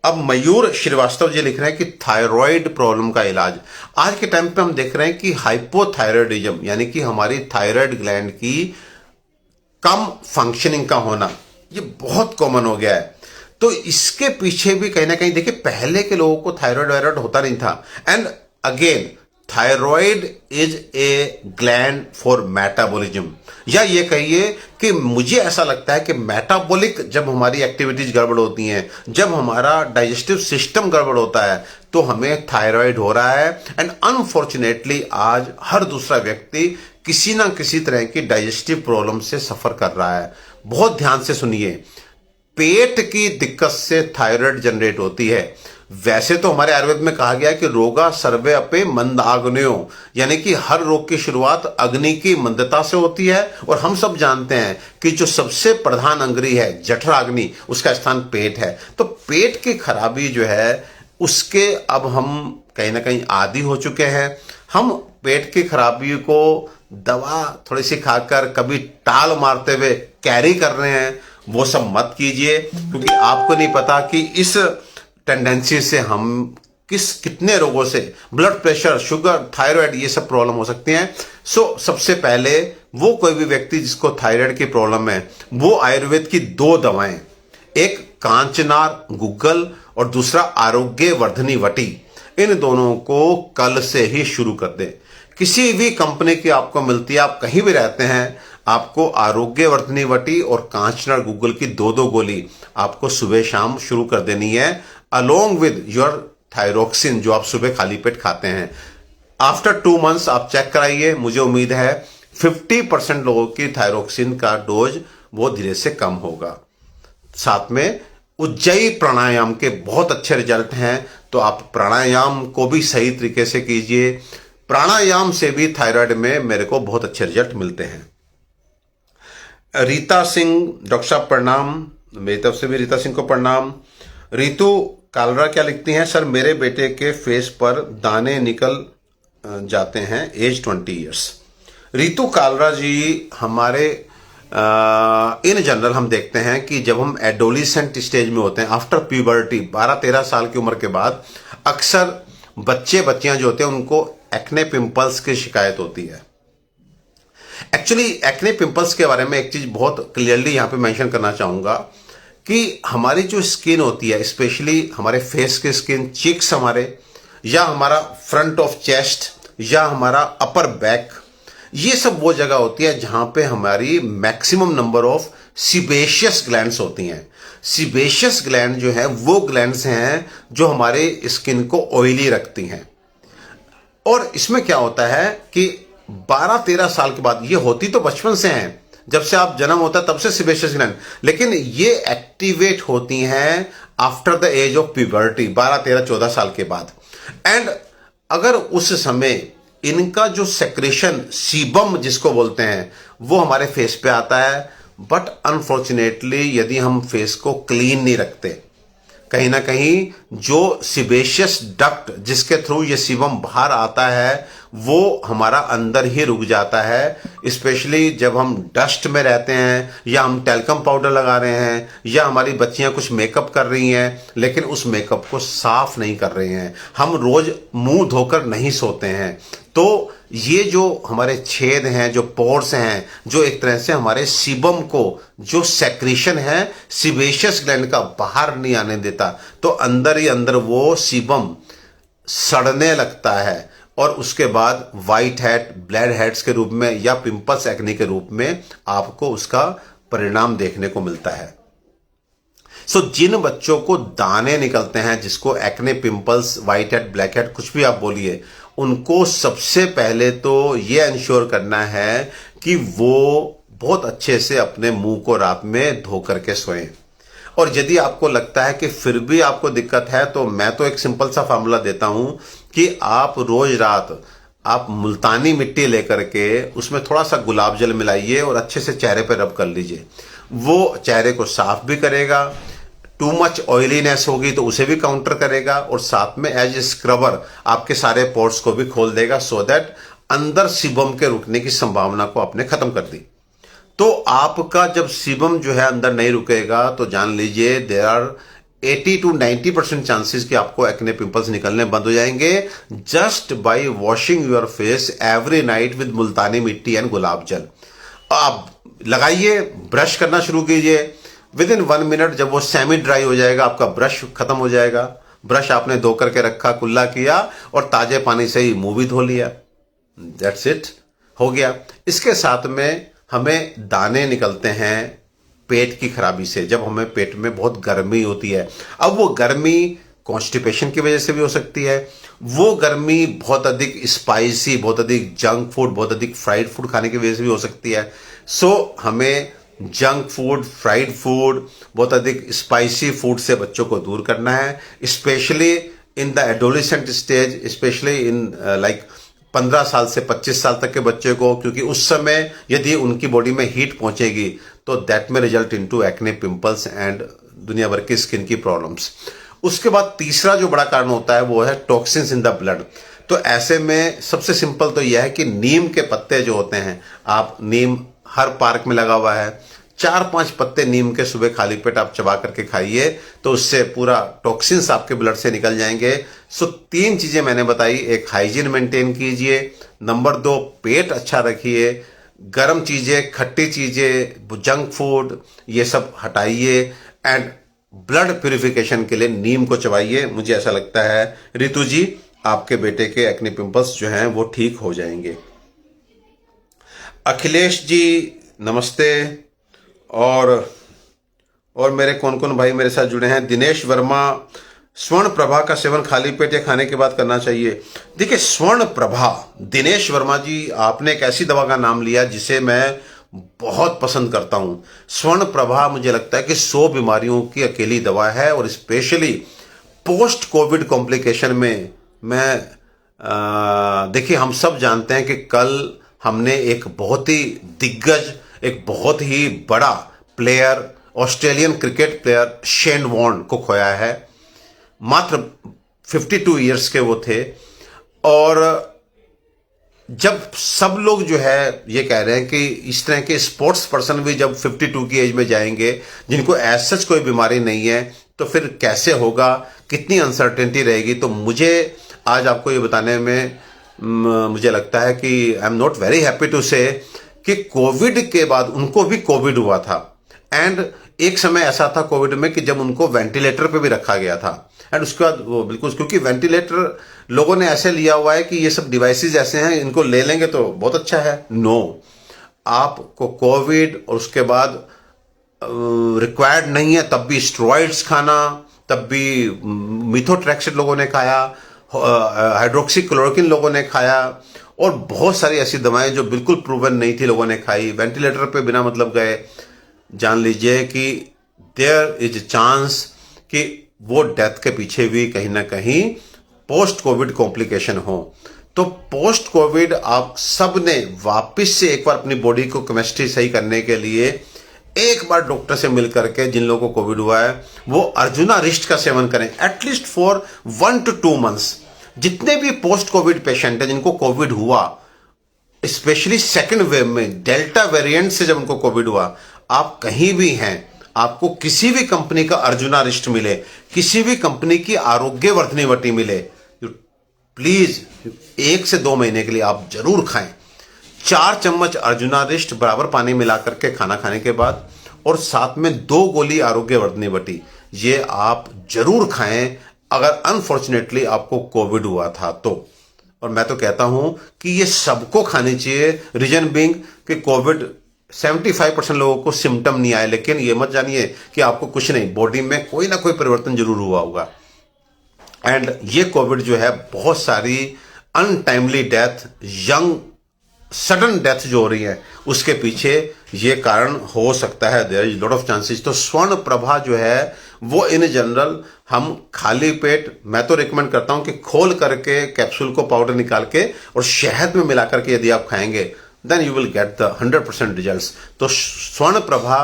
अब मयूर श्रीवास्तव जी लिख रहे हैं कि थायराइड प्रॉब्लम का इलाज। आज के टाइम पे हम देख रहे हैं कि हाइपोथायराइडिज्म यानी कि हमारी थायराइड ग्लैंड की कम फंक्शनिंग का होना, ये बहुत कॉमन हो गया है। तो इसके पीछे भी कहीं ना कहीं देखिए, पहले के लोगों को थायराइड वायराइड होता नहीं था। And again, thyroid is a gland for metabolism, या ये कहिए कि मुझे ऐसा लगता है कि मेटाबॉलिक जब हमारी एक्टिविटीज गड़बड़ होती हैं, जब हमारा डाइजेस्टिव सिस्टम गड़बड़ होता है, तो हमें थायराइड हो रहा है। एंड अनफॉर्चुनेटली आज हर दूसरा व्यक्ति किसी ना किसी तरह की डाइजेस्टिव प्रॉब्लम से सफर कर रहा है। बहुत ध्यान से सुनिए, पेट की दिक्कत से थायराइड जनरेट होती है। वैसे तो हमारे आयुर्वेद में कहा गया है कि रोगा सर्वे अपे मंदाग्न्यो, यानी कि हर रोग की शुरुआत अग्नि की मंदता से होती है। और हम सब जानते हैं कि जो सबसे प्रधान अंग्री है जठराग्नि, उसका स्थान पेट है। तो पेट की खराबी जो है उसके अब हम कहीं ना कहीं आदी हो चुके हैं। हम पेट की खराबी को दवा थोड़ी सी खाकर कभी टाल मारते हुए कैरी कर रहे हैं, वो सब मत कीजिए, क्योंकि आपको नहीं पता कि इस टेंडेंसी से हम कितने रोगों से, ब्लड प्रेशर, शुगर, थायराइड, ये सब प्रॉब्लम हो सकती हैं। सबसे पहले वो कोई भी व्यक्ति जिसको थायराइड की प्रॉब्लम है, वो आयुर्वेद की 2 दवाएं, एक कांचनार गुग्गल और दूसरा आरोग्य वर्धनी वटी, इन दोनों को कल से ही शुरू कर दें। किसी भी कंपनी की आपको मिलती है, आप कहीं भी रहते हैं, आपको आरोग्य वर्धनी वटी और कांचनार गुग्गल की 2-2 गोली आपको सुबह शाम शुरू कर देनी है, अलोंग विद योर थायरोक्सिन जो आप सुबह खाली पेट खाते हैं। आफ्टर 2 मंथ्स आप चेक कराइए, मुझे उम्मीद है 50% लोगों की थायरोक्सिन का डोज वो धीरे से कम होगा। साथ में उज्जयी प्राणायाम के बहुत अच्छे रिजल्ट हैं, तो आप प्राणायाम को भी सही तरीके से कीजिए। प्राणायाम से भी थायराइड में मेरे को बहुत अच्छे रिजल्ट मिलते हैं। रीता सिंह, डॉक्टर साहब प्रणाम, मेरी तरफ से भी रीता सिंह को प्रणाम। रीतू कालरा क्या लिखती हैं, सर मेरे बेटे के फेस पर दाने निकल जाते हैं, एज 20 ईयर्स। रीतू कालरा जी, हमारे इन जनरल हम देखते हैं कि जब हम एडोलिसेंट स्टेज में होते हैं, आफ्टर प्यूबर्टी, 12-13 साल की उम्र के बाद, अक्सर बच्चे बच्चियां जो होते हैं उनको एक्ने पिंपल्स की शिकायत होती है। एक्चुअली एक्ने पिंपल्स के बारे में एक चीज बहुत क्लियरली यहां पे मेंशन करना चाहूंगा कि हमारी जो स्किन होती है, स्पेशली हमारे फेस की स्किन, चीक्स हमारे, या हमारा फ्रंट ऑफ चेस्ट, या हमारा अपर बैक, ये सब वो जगह होती है जहां पे हमारी maximum number of sebaceous glands होती हैं। सीबेशियस ग्लैंड जो है वो ग्लैंड्स हैं जो हमारे स्किन को ऑयली रखती हैं। और इसमें क्या होता है कि 12-13 साल के बाद, ये होती तो बचपन से हैं, जब से आप जन्म होता है तब से सीबेशियस ग्लैंड, लेकिन ये एक्टिवेट होती हैं after the age of puberty, 12-13-14 साल के बाद। एंड अगर उस समय इनका जो सेक्रेशन, सीबम जिसको बोलते हैं, वो हमारे फेस पे आता है, बट अनफॉर्चुनेटली यदि हम फेस को क्लीन नहीं रखते, कहीं ना कहीं जो सीबेशियस डक्ट जिसके थ्रू ये सीबम बाहर आता है, वो हमारा अंदर ही रुक जाता है। स्पेशली जब हम डस्ट में रहते हैं, या हम टैल्कम पाउडर लगा रहे हैं, या हमारी बच्चियां कुछ मेकअप कर रही हैं लेकिन उस मेकअप को साफ नहीं कर रही हैं, हम रोज मुंह धोकर नहीं सोते हैं, तो ये जो हमारे छेद हैं, जो पोर्स हैं, जो एक तरह से हमारे सीबम को, जो सेक्रीशन है सीबेशियस ग्लैंड का, बाहर नहीं आने देता, तो अंदर ही अंदर वो सीबम सड़ने लगता है और उसके बाद वाइट हेड, ब्लैक हेड्स के रूप में या पिंपल्स एक्ने के रूप में आपको उसका परिणाम देखने को मिलता है। जिन बच्चों को दाने निकलते हैं, जिसको acne, pimples, white head, black head, कुछ भी आप बोलिए, उनको सबसे पहले तो ये इंश्योर करना है कि वो बहुत अच्छे से अपने मुंह को रात में धो करके सोएं। और यदि आपको लगता है कि फिर भी आपको दिक्कत है, तो मैं तो एक सिंपल सा फार्मूला देता हूं कि आप रोज रात आप मुल्तानी मिट्टी लेकर के उसमें थोड़ा सा गुलाब जल मिलाइए और अच्छे से चेहरे पर रब कर लीजिए। वो चेहरे को साफ भी करेगा, टू मच ऑयलीनेस होगी तो उसे भी काउंटर करेगा, और साथ में एज ए स्क्रबर आपके सारे पोर्स को भी खोल देगा, सो दैट अंदर सीबम के रुकने की संभावना को आपने खत्म कर दी। तो आपका जब सीबम जो है अंदर नहीं रुकेगा तो जान लीजिए देयर आर 80 to 90% चांसेस कि आपको एक्ने, पिंपल्स निकलने बंद हो जाएंगे, just by washing your face every night with Multani mitti and गुलाब जल। आप लगाइए, ब्रश करना शुरू कीजिए, विद इन 1 मिनट जब वो सेमी ड्राई हो जाएगा, आपका ब्रश खत्म हो जाएगा। ब्रश आपने धो करके रखा, कुल्ला किया और ताजे पानी से ही मुंह भी धो लिया, दैट्स इट, हो गया। इसके साथ में हमें दाने निकलते हैं पेट की खराबी से, जब हमें पेट में बहुत गर्मी होती है। अब वो गर्मी कॉन्स्टिपेशन की वजह से भी हो सकती है, वो गर्मी बहुत अधिक स्पाइसी, बहुत अधिक जंक फूड, बहुत अधिक फ्राइड फूड खाने की वजह से भी हो सकती है। हमें जंक फूड, फ्राइड फूड, बहुत अधिक स्पाइसी फूड से बच्चों को दूर करना है, specially in the adolescent stage, specially in like 15 साल से 25 साल तक के बच्चे को, क्योंकि उस समय यदि उनकी बॉडी में हीट पहुंचेगी तो दैट में result into acne, pimples and दुनिया भर की स्किन की प्रॉब्लम्स। उसके बाद तीसरा जो बड़ा कारण होता है वो है टॉक्सिन्स इन द ब्लड। तो ऐसे में सबसे सिंपल तो यह है कि नीम के पत्ते जो होते हैं, आप नीम हर पार्क में लगा हुआ है, 4-5 पत्ते नीम के सुबह खाली पेट आप चबा करके खाइए, तो उससे पूरा टॉक्सिन्स आपके ब्लड से निकल जाएंगे। 3 चीजें मैंने बताई, एक हाइजीन मेंटेन कीजिए, नंबर 2 पेट अच्छा रखिए, गर्म चीजें, खट्टी चीजें, जंक फूड ये सब हटाइए, एंड ब्लड प्यूरिफिकेशन के लिए नीम को चबाइए। मुझे ऐसा लगता है रितु जी आपके बेटे के एक्ने, पिंपल्स जो हैं वो ठीक हो जाएंगे। अखिलेश जी नमस्ते। और मेरे कौन कौन भाई मेरे साथ जुड़े हैं? दिनेश वर्मा, स्वर्ण प्रभा का सेवन खाली पेट या खाने के बाद करना चाहिए? देखिए, स्वर्ण प्रभा, दिनेश वर्मा जी आपने एक ऐसी दवा का नाम लिया जिसे मैं बहुत पसंद करता हूं। स्वर्ण प्रभा मुझे लगता है कि 100 बीमारियों की अकेली दवा है, और स्पेशली पोस्ट कोविड कॉम्प्लिकेशन में मैं देखिए, हम सब जानते हैं कि कल हमने एक बहुत ही दिग्गज, एक बहुत ही बड़ा player, Australian cricket player Shane Warne को खोया है। मात्र 52 इयर्स के वो थे, और जब सब लोग जो है ये कह रहे हैं कि इस तरह के स्पोर्ट्स पर्सन भी जब 52 की एज में जाएंगे, जिनको एज सच कोई बीमारी नहीं है, तो फिर कैसे होगा, कितनी अनसर्टेनिटी रहेगी। तो मुझे आज आपको ये बताने में मुझे लगता है कि I am not very happy to say कि कोविड के बाद उनको भी कोविड हुआ था, एंड एक समय ऐसा था कोविड में कि जब उनको वेंटिलेटर पे भी रखा गया था, एंड उसके बाद वो बिल्कुल, क्योंकि वेंटिलेटर लोगों ने ऐसे लिया हुआ है कि ये सब डिवाइसेस ऐसे हैं, इनको ले लेंगे तो बहुत अच्छा है। नो, आपको कोविड और उसके बाद रिक्वायर्ड नहीं है, तब भी स्टेरॉइड्स खाना, तब भी मिथोट्रेक्सेट लोगों ने खाया, हाइड्रोक्सीक्लोरोक्विन लोगों ने खाया, और बहुत सारी ऐसी दवाएं जो बिल्कुल प्रूवन नहीं थी लोगों ने खाई, वेंटिलेटर पे बिना मतलब गए। जान लीजिए कि देयर इज ए चांस कि वो डेथ के पीछे भी कहीं ना कहीं पोस्ट कोविड कॉम्प्लिकेशन हो। तो पोस्ट कोविड आप सब ने वापस से एक बार अपनी बॉडी को केमिस्ट्री सही करने के लिए एक बार डॉक्टर से मिल करके, जिन लोगों को कोविड हुआ है वो अर्जुना रिस्ट का सेवन करें एटलीस्ट फॉर 1 to 2 months। जितने भी पोस्ट कोविड पेशेंट हैं जिनको कोविड हुआ, स्पेशली सेकेंड वेव में डेल्टा वेरिएंट से जब उनको कोविड हुआ, आप कहीं भी हैं, आपको किसी भी कंपनी का अर्जुनारिष्ट मिले, किसी भी कंपनी की आरोग्यवर्धनी वटी मिले, प्लीज 1 से 2 महीने के लिए आप जरूर खाएं। 4 चम्मच अर्जुनारिष्ट बराबर पानी मिला करके खाना खाने के बाद, और साथ में 2 गोली आरोग्यवर्धनी वटी, ये आप जरूर खाएं अगर अनफॉर्चुनेटली आपको कोविड हुआ था तो। और मैं तो कहता हूं कि ये सबको खानी चाहिए, रीजन बीइंग कि कोविड 75% लोगों को सिम्टम नहीं आए, लेकिन ये मत जानिए कि आपको कुछ नहीं, बॉडी में कोई ना कोई परिवर्तन जरूर हुआ होगा। एंड ये कोविड जो है, बहुत सारी untimely death, young sudden death जो हो रही है, उसके पीछे ये कारण हो सकता है। There is lot of chances. तो स्वर्ण प्रभा जो है वो इन जनरल हम खाली पेट, मैं तो रिकमेंड करता हूं कि खोल करके कैप्सूल को पाउडर निकाल के और शहद में मिला करके यदि आप खाएंगे, then you will get the 100% results. तो स्वर्ण प्रभा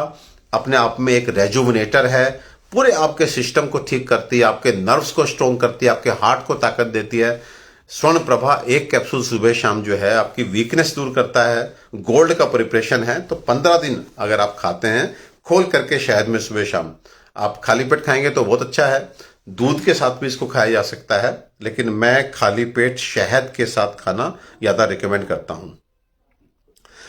अपने आप में एक रेजुविनेटर है, पूरे आपके सिस्टम को ठीक करती है, आपके नर्व्स को स्ट्रॉन्ग करती है, आपके हार्ट को ताकत देती है। स्वर्ण प्रभा 1 कैप्सूल सुबह शाम जो है आपकी वीकनेस दूर करता है। गोल्ड का प्रिपरेशन है, तो 15 दिन अगर आप खाते हैं खोल करके शहद में सुबह शाम, आप खाली पेट खाएंगे तो बहुत अच्छा है। दूध के साथ भी इसको खाया जा सकता है, लेकिन मैं खाली पेट शहद के साथ खाना ज्यादा रिकमेंड करता हूं।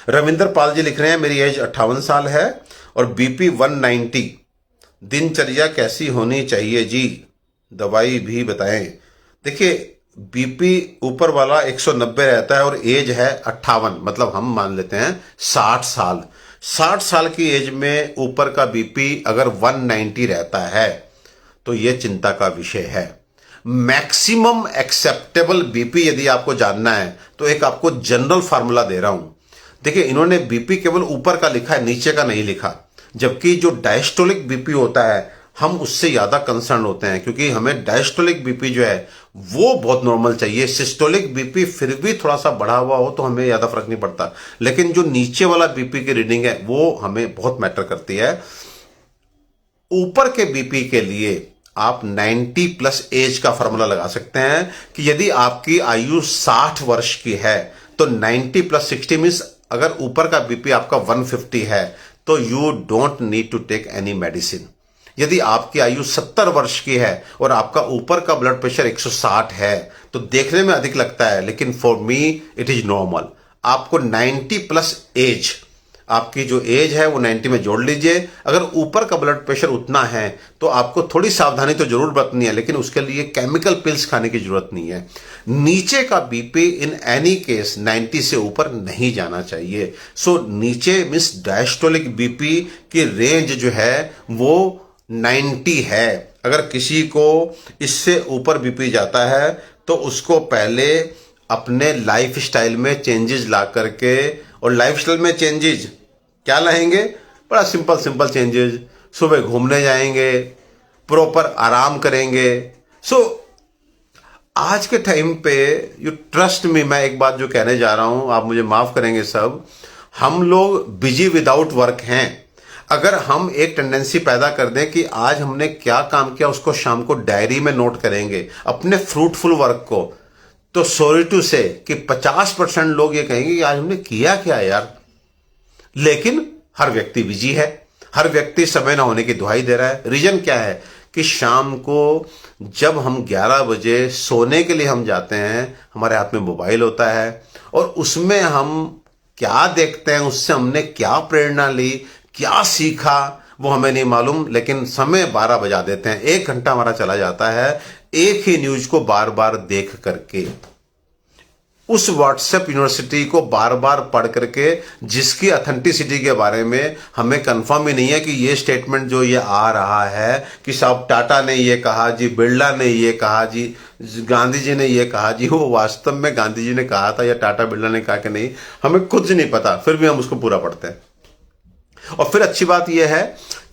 रविंदर पाल जी लिख रहे हैं, मेरी एज 58 साल है और बीपी 190, दिनचर्या कैसी होनी चाहिए जी, दवाई भी बताएं। देखिए, बीपी ऊपर वाला 190 रहता है और एज है 58, मतलब हम मान लेते हैं 60 साल। 60 साल की एज में ऊपर का बीपी अगर 190 रहता है तो यह चिंता का विषय है। मैक्सिमम एक्सेप्टेबल बीपी यदि आपको जानना है तो एक आपको जनरल फार्मूला दे रहा हूं। देखिए, इन्होंने बीपी केवल ऊपर का लिखा है, नीचे का नहीं लिखा, जबकि जो डायस्टोलिक बीपी होता है हम उससे ज्यादा कंसर्न होते हैं, क्योंकि हमें डायस्टोलिक बीपी जो है वो बहुत नॉर्मल चाहिए। सिस्टोलिक बीपी फिर भी थोड़ा सा बढ़ा हुआ हो तो हमें ज्यादा फर्क नहीं पड़ता, लेकिन जो नीचे वाला बीपी की रीडिंग है वो हमें बहुत मैटर करती है। ऊपर के बीपी के लिए आप 90 प्लस एज का फॉर्मूला लगा सकते हैं कि यदि आपकी आयु 60 वर्ष की है तो 90 प्लस 60 मीन्स अगर ऊपर का बीपी आपका 150 है तो you don't need to take any medicine. यदि आपकी आयु 70 वर्ष की है और आपका ऊपर का ब्लड प्रेशर 160 है तो देखने में अधिक लगता है, लेकिन for me it is normal. आपको 90 प्लस एज, आपकी जो एज है वो 90 में जोड़ लीजिए। अगर ऊपर का ब्लड प्रेशर उतना है तो आपको थोड़ी सावधानी तो जरूर बरतनी है, लेकिन उसके लिए केमिकल पिल्स खाने की जरूरत नहीं है। नीचे का बीपी इन एनी केस 90 से ऊपर नहीं जाना चाहिए। सो नीचे मींस डायस्टोलिक बीपी की रेंज जो है वो 90 है। अगर किसी को इससे ऊपर बीपी जाता है तो उसको पहले अपने लाइफ स्टाइल में चेंजेस ला करके, और लाइफ स्टाइल में चेंजेस क्या लाएंगे, बड़ा सिंपल सिंपल चेंजेस। सुबह घूमने जाएंगे, प्रॉपर आराम करेंगे। सो आज के टाइम पे यू ट्रस्ट मी, मैं एक बात जो कहने जा रहा हूं, आप मुझे माफ करेंगे सब, हम लोग बिजी विदाउट वर्क हैं। अगर हम एक टेंडेंसी पैदा कर दें कि आज हमने क्या काम किया उसको शाम को डायरी में नोट करेंगे, अपने फ्रूटफुल वर्क को, तो सॉरी टू से कि 50% लोग ये कहेंगे कि आज हमने किया क्या यार। लेकिन हर व्यक्ति बिजी है, हर व्यक्ति समय ना होने की दुहाई दे रहा है। रीजन क्या है कि शाम को जब हम 11 बजे सोने के लिए हम जाते हैं, हमारे हाथ में मोबाइल होता है और उसमें हम क्या देखते हैं, उससे हमने क्या प्रेरणा ली, क्या सीखा, वो हमें नहीं मालूम, लेकिन समय 12 बजा देते हैं। 1 घंटा हमारा चला जाता है एक ही न्यूज को बार बार देख करके, उस व्हाट्सएप यूनिवर्सिटी को बार बार पढ़ करके, जिसकी ऑथेंटिसिटी के बारे में हमें कंफर्म ही नहीं है कि ये स्टेटमेंट जो ये आ रहा है कि साहब टाटा ने ये कहा जी, बिरला ने ये कहा जी, गांधी जी ने ये कहा जी, वो वास्तव में गांधी जी ने कहा था या टाटा बिरला ने कहा कि नहीं, हमें कुछ नहीं पता, फिर भी हम उसको पूरा पढ़ते हैं। और फिर अच्छी बात यह है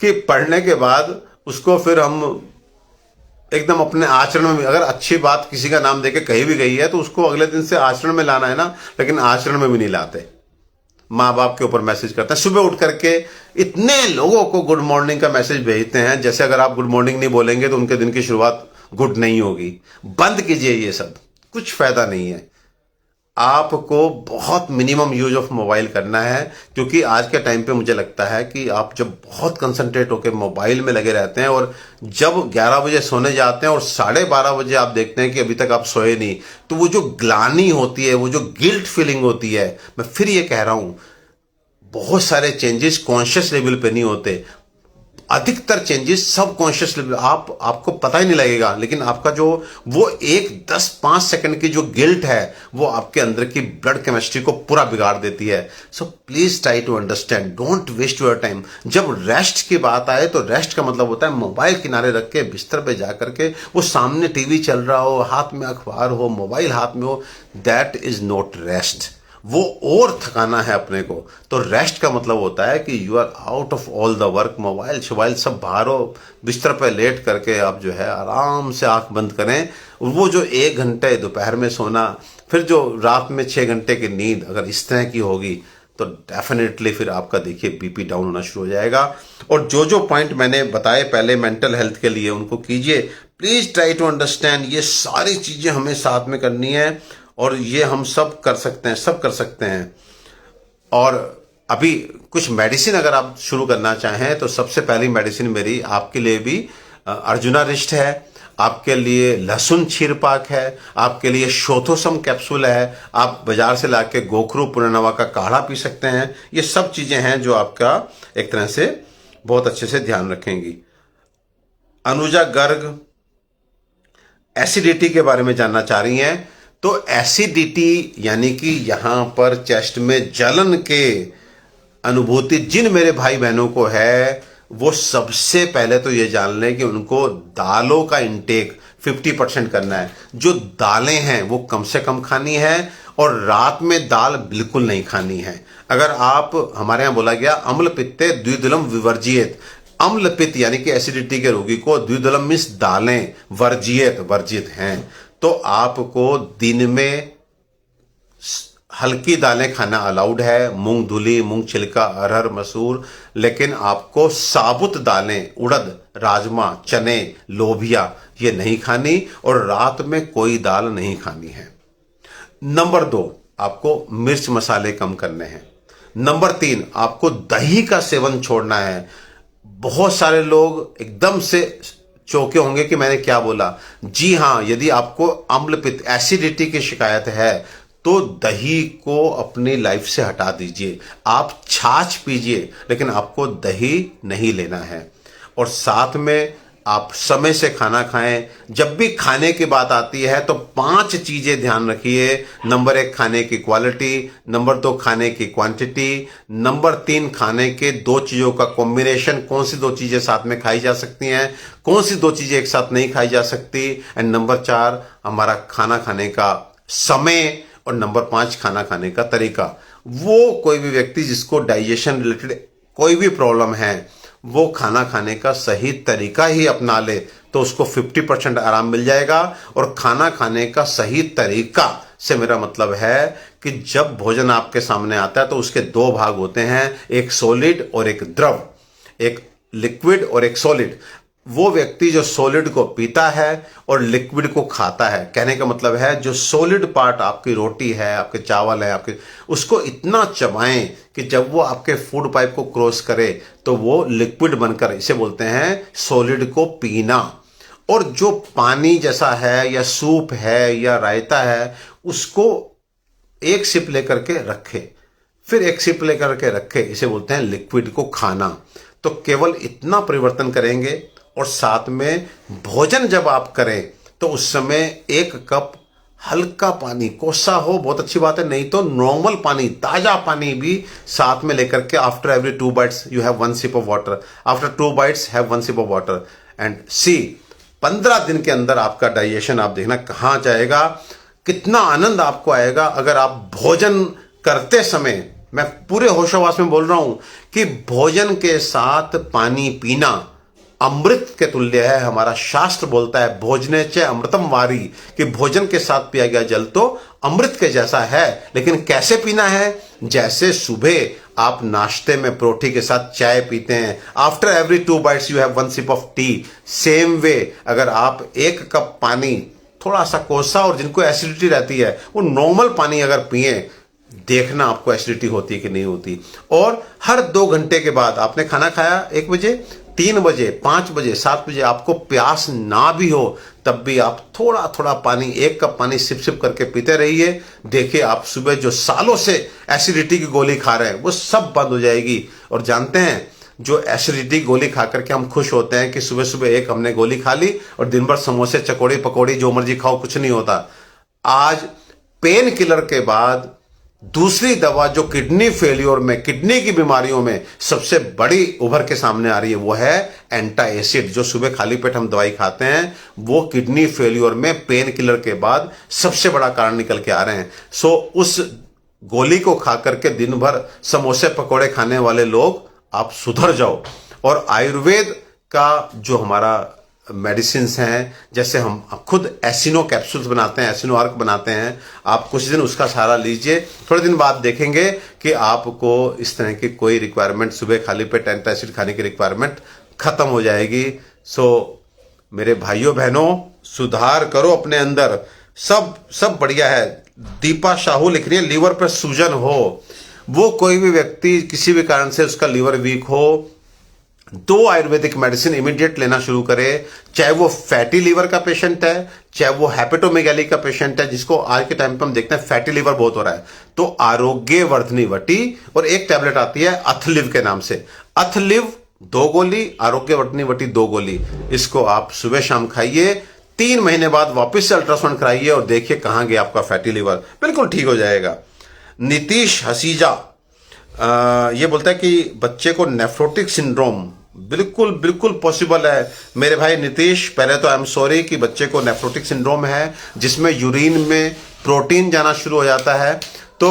कि पढ़ने के बाद उसको फिर हम एकदम अपने आचरण में, अगर अच्छी बात किसी का नाम देके कही भी गई है तो उसको अगले दिन से आचरण में लाना है ना, लेकिन आचरण में भी नहीं लाते। माँ बाप के ऊपर मैसेज करते हैं, सुबह उठ करके इतने लोगों को गुड मॉर्निंग का मैसेज भेजते हैं, जैसे अगर आप गुड मॉर्निंग नहीं बोलेंगे तो उनके दिन की शुरुआत गुड नहीं होगी। बंद कीजिए ये सब, कुछ फायदा नहीं है। आपको बहुत मिनिमम यूज ऑफ मोबाइल करना है, क्योंकि आज के टाइम पे मुझे लगता है कि आप जब बहुत कंसंट्रेट होकर मोबाइल में लगे रहते हैं और जब 11 बजे सोने जाते हैं और 12:30 बजे आप देखते हैं कि अभी तक आप सोए नहीं, तो वो जो ग्लानि होती है, वो जो गिल्ट फीलिंग होती है, मैं फिर ये कह रहा हूं, बहुत सारे चेंजेस कॉन्शियस लेवल पे नहीं होते, अधिकतर चेंजेस सब कॉन्शियस लेवल, आपको पता ही नहीं लगेगा, लेकिन आपका जो वो 1-10-5 सेकंड की जो गिल्ट है वो आपके अंदर की ब्लड केमिस्ट्री को पूरा बिगाड़ देती है। So please try to understand, don't waste your time. जब रेस्ट की बात आए तो रेस्ट का मतलब होता है मोबाइल किनारे रख के बिस्तर पे जा करके, वो सामने टीवी चल रहा हो, हाथ में अखबार हो, मोबाइल हाथ में हो, दैट इज नॉट रेस्ट। वो और थकाना है अपने को। तो रेस्ट का मतलब होता है कि you are out of all the work, mobile शोबाइल सब बाहर हो, बिस्तर पर लेट करके आप जो है आराम से आंख बंद करें। वो जो 1 घंटे दोपहर में सोना, फिर जो रात में 6 घंटे की नींद अगर इस तरह की होगी तो डेफिनेटली फिर आपका देखिए बीपी डाउन होना शुरू हो जाएगा। और जो जो पॉइंट मैंने बताए पहले मेंटल हेल्थ के लिए, उनको कीजिए। प्लीज ट्राई टू अंडरस्टैंड, ये सारी चीजें हमें साथ में करनी है और ये हम सब कर सकते हैं, सब कर सकते हैं। और अभी कुछ मेडिसिन अगर आप शुरू करना चाहें तो सबसे पहली मेडिसिन मेरी आपके लिए भी अर्जुना रिस्ट है, आपके लिए लहसुन क्षीरपाक है, आपके लिए शोथोसम कैप्सूल है, आप बाजार से लाके गोखरू पुनर्नवा का काढ़ा पी सकते हैं। ये सब चीजें हैं जो आपका एक तरह से बहुत अच्छे से ध्यान रखेंगी। अनुजा गर्ग एसिडिटी के बारे में जानना चाह रही हैं। तो एसिडिटी यानी कि यहां पर चेस्ट में जलन के अनुभूति जिन मेरे भाई बहनों को है, वो सबसे पहले तो ये जान लें कि उनको दालों का इंटेक 50% करना है। जो दालें हैं वो कम से कम खानी है और रात में दाल बिल्कुल नहीं खानी है। अगर आप, हमारे यहां बोला गया अम्ल पित्ते द्विदलम विवर्जियत, अम्ल पित्त यानी कि एसिडिटी के रोगी को द्विदलम मीन्स दालें वर्जित हैं। तो आपको दिन में हल्की दालें खाना अलाउड है, मूंग धुली, मूंग छिलका, अरहर, मसूर, लेकिन आपको साबुत दालें, उड़द, राजमा, चने, लोबिया ये नहीं खानी और रात में कोई दाल नहीं खानी है। नंबर 2, आपको मिर्च मसाले कम करने हैं। नंबर 3, आपको दही का सेवन छोड़ना है। बहुत सारे लोग एकदम से चौंके होंगे कि मैंने क्या बोला। जी हां, यदि आपको अम्ल पित्त एसिडिटी की शिकायत है तो दही को अपनी लाइफ से हटा दीजिए। आप छाछ पीजिए लेकिन आपको दही नहीं लेना है। और साथ में आप समय से खाना खाएं। जब भी खाने की बात आती है तो 5 चीजें ध्यान रखिए। नंबर 1 खाने की क्वालिटी, नंबर 2 खाने की क्वांटिटी, नंबर 3 खाने के 2 चीजों का कॉम्बिनेशन, कौन सी 2 चीजें साथ में खाई जा सकती हैं, कौन सी 2 चीजें एक साथ नहीं खाई जा सकती, एंड नंबर 4 हमारा खाना खाने का समय, और नंबर 5 खाना खाने का तरीका। वो कोई भी व्यक्ति जिसको डाइजेशन रिलेटेड कोई भी प्रॉब्लम है वो खाना खाने का सही तरीका ही अपना ले तो उसको 50% आराम मिल जाएगा। और खाना खाने का सही तरीका से मेरा मतलब है कि जब भोजन आपके सामने आता है तो उसके 2 भाग होते हैं, एक सॉलिड और एक द्रव, एक लिक्विड और एक सॉलिड। वो व्यक्ति जो सॉलिड को पीता है और लिक्विड को खाता है, कहने का मतलब है जो सॉलिड पार्ट आपकी रोटी है, आपके चावल है, आपके, उसको इतना चबाएं कि जब वो आपके फूड पाइप को क्रॉस करे तो वो लिक्विड बनकर, इसे बोलते हैं सॉलिड को पीना। और जो पानी जैसा है या सूप है या रायता है उसको एक सिप लेकर के रखे, फिर एक सिप लेकर के रखे, इसे बोलते हैं लिक्विड को खाना। तो केवल इतना परिवर्तन करेंगे। और साथ में भोजन जब आप करें तो उस समय 1 कप हल्का पानी, कोसा हो बहुत अच्छी बात है, नहीं तो नॉर्मल पानी, ताजा पानी भी साथ में लेकर के, after every 2 bites you have 1 sip of water, after 2 bites have 1 sip of water and see 15 दिन के अंदर आपका डाइजेशन आप देखना कहां जाएगा, कितना आनंद आपको आएगा। अगर आप भोजन करते समय, मैं पूरे होशोवास में बोल रहा हूं कि भोजन के साथ पानी पीना अमृत के तुल्य है। हमारा शास्त्र बोलता है भोजने च अमृतम वारी, कि भोजन के साथ पिया गया जल तो अमृत के जैसा है। लेकिन कैसे पीना है? जैसे सुबह आप नाश्ते में परोठी के साथ चाय पीते हैं, after every 2 bites you have 1 sip of T, same way अगर आप 1 कप पानी थोड़ा सा कोसा, और जिनको एसिडिटी रहती है वो नॉर्मल पानी अगर पिए, देखना आपको एसिडिटी होती है कि नहीं होती। और हर 2 घंटे के बाद, आपने खाना खाया 1 बजे, 3 बजे, 5 बजे, 7 बजे, आपको प्यास ना भी हो तब भी आप थोड़ा थोड़ा पानी, 1 कप पानी सिप सिप करके पीते रहिए। देखिए आप सुबह जो सालों से एसिडिटी की गोली खा रहे हैं वो सब बंद हो जाएगी। और जानते हैं, जो एसिडिटी गोली खा करके हम खुश होते हैं कि सुबह सुबह एक हमने गोली खा ली और दिन भर समोसे चकोड़ी पकौड़ी जो मर्जी खाओ, कुछ नहीं होता। आज पेन किलर के बाद दूसरी दवा जो किडनी फेलियर में, किडनी की बीमारियों में सबसे बड़ी उभर के सामने आ रही है, वो है एंटा एसिड। जो सुबह खाली पेट हम दवाई खाते हैं वो किडनी फेलियर में पेन किलर के बाद सबसे बड़ा कारण निकल के आ रहे हैं। सो उस गोली को खा करके दिन भर समोसे पकौड़े खाने वाले लोग, आप सुधर जाओ। और आयुर्वेद का जो हमारा मेडिसिन हैं, जैसे हम खुद एसिनो कैप्सूल्स बनाते हैं, एसिनो आर्क बनाते हैं, आप कुछ दिन उसका सहारा लीजिए। थोड़े दिन बाद देखेंगे कि आपको इस तरह की कोई रिक्वायरमेंट, सुबह खाली पेट एंटासिड खाने की रिक्वायरमेंट खत्म हो जाएगी। सो मेरे भाइयों बहनों, सुधार करो अपने अंदर, सब बढ़िया है। दीपा शाहू लिख रही है, लीवर पर सूजन हो, वो कोई भी व्यक्ति किसी भी कारण से उसका लीवर वीक हो, 2 आयुर्वेदिक मेडिसिन इमीडिएट लेना शुरू करे। चाहे वो फैटी लीवर का पेशेंट है, चाहे वो हेपेटोमेगाली का पेशेंट है, जिसको आज के टाइम पे हम देखते हैं फैटी लीवर बहुत हो रहा है, तो आरोग्य वर्धनी वटी और एक टैबलेट आती है अथलिव के नाम से, अथलिव 2 गोली, आरोग्य वर्धनी वटी 2 गोली, इसको आप सुबह शाम खाइए। 3 महीने बाद वापस से अल्ट्रासाउंड कराइए और देखिए कहां गया आपका फैटी लीवर, बिल्कुल ठीक हो जाएगा। नीतीश हसीजा ये बोलता है कि बच्चे को नेफ्रोटिक सिंड्रोम, बिल्कुल पॉसिबल है मेरे भाई नीतीश। पहले तो आई एम सॉरी कि बच्चे को नेफ्रोटिक सिंड्रोम है, जिसमें यूरिन में प्रोटीन जाना शुरू हो जाता है। तो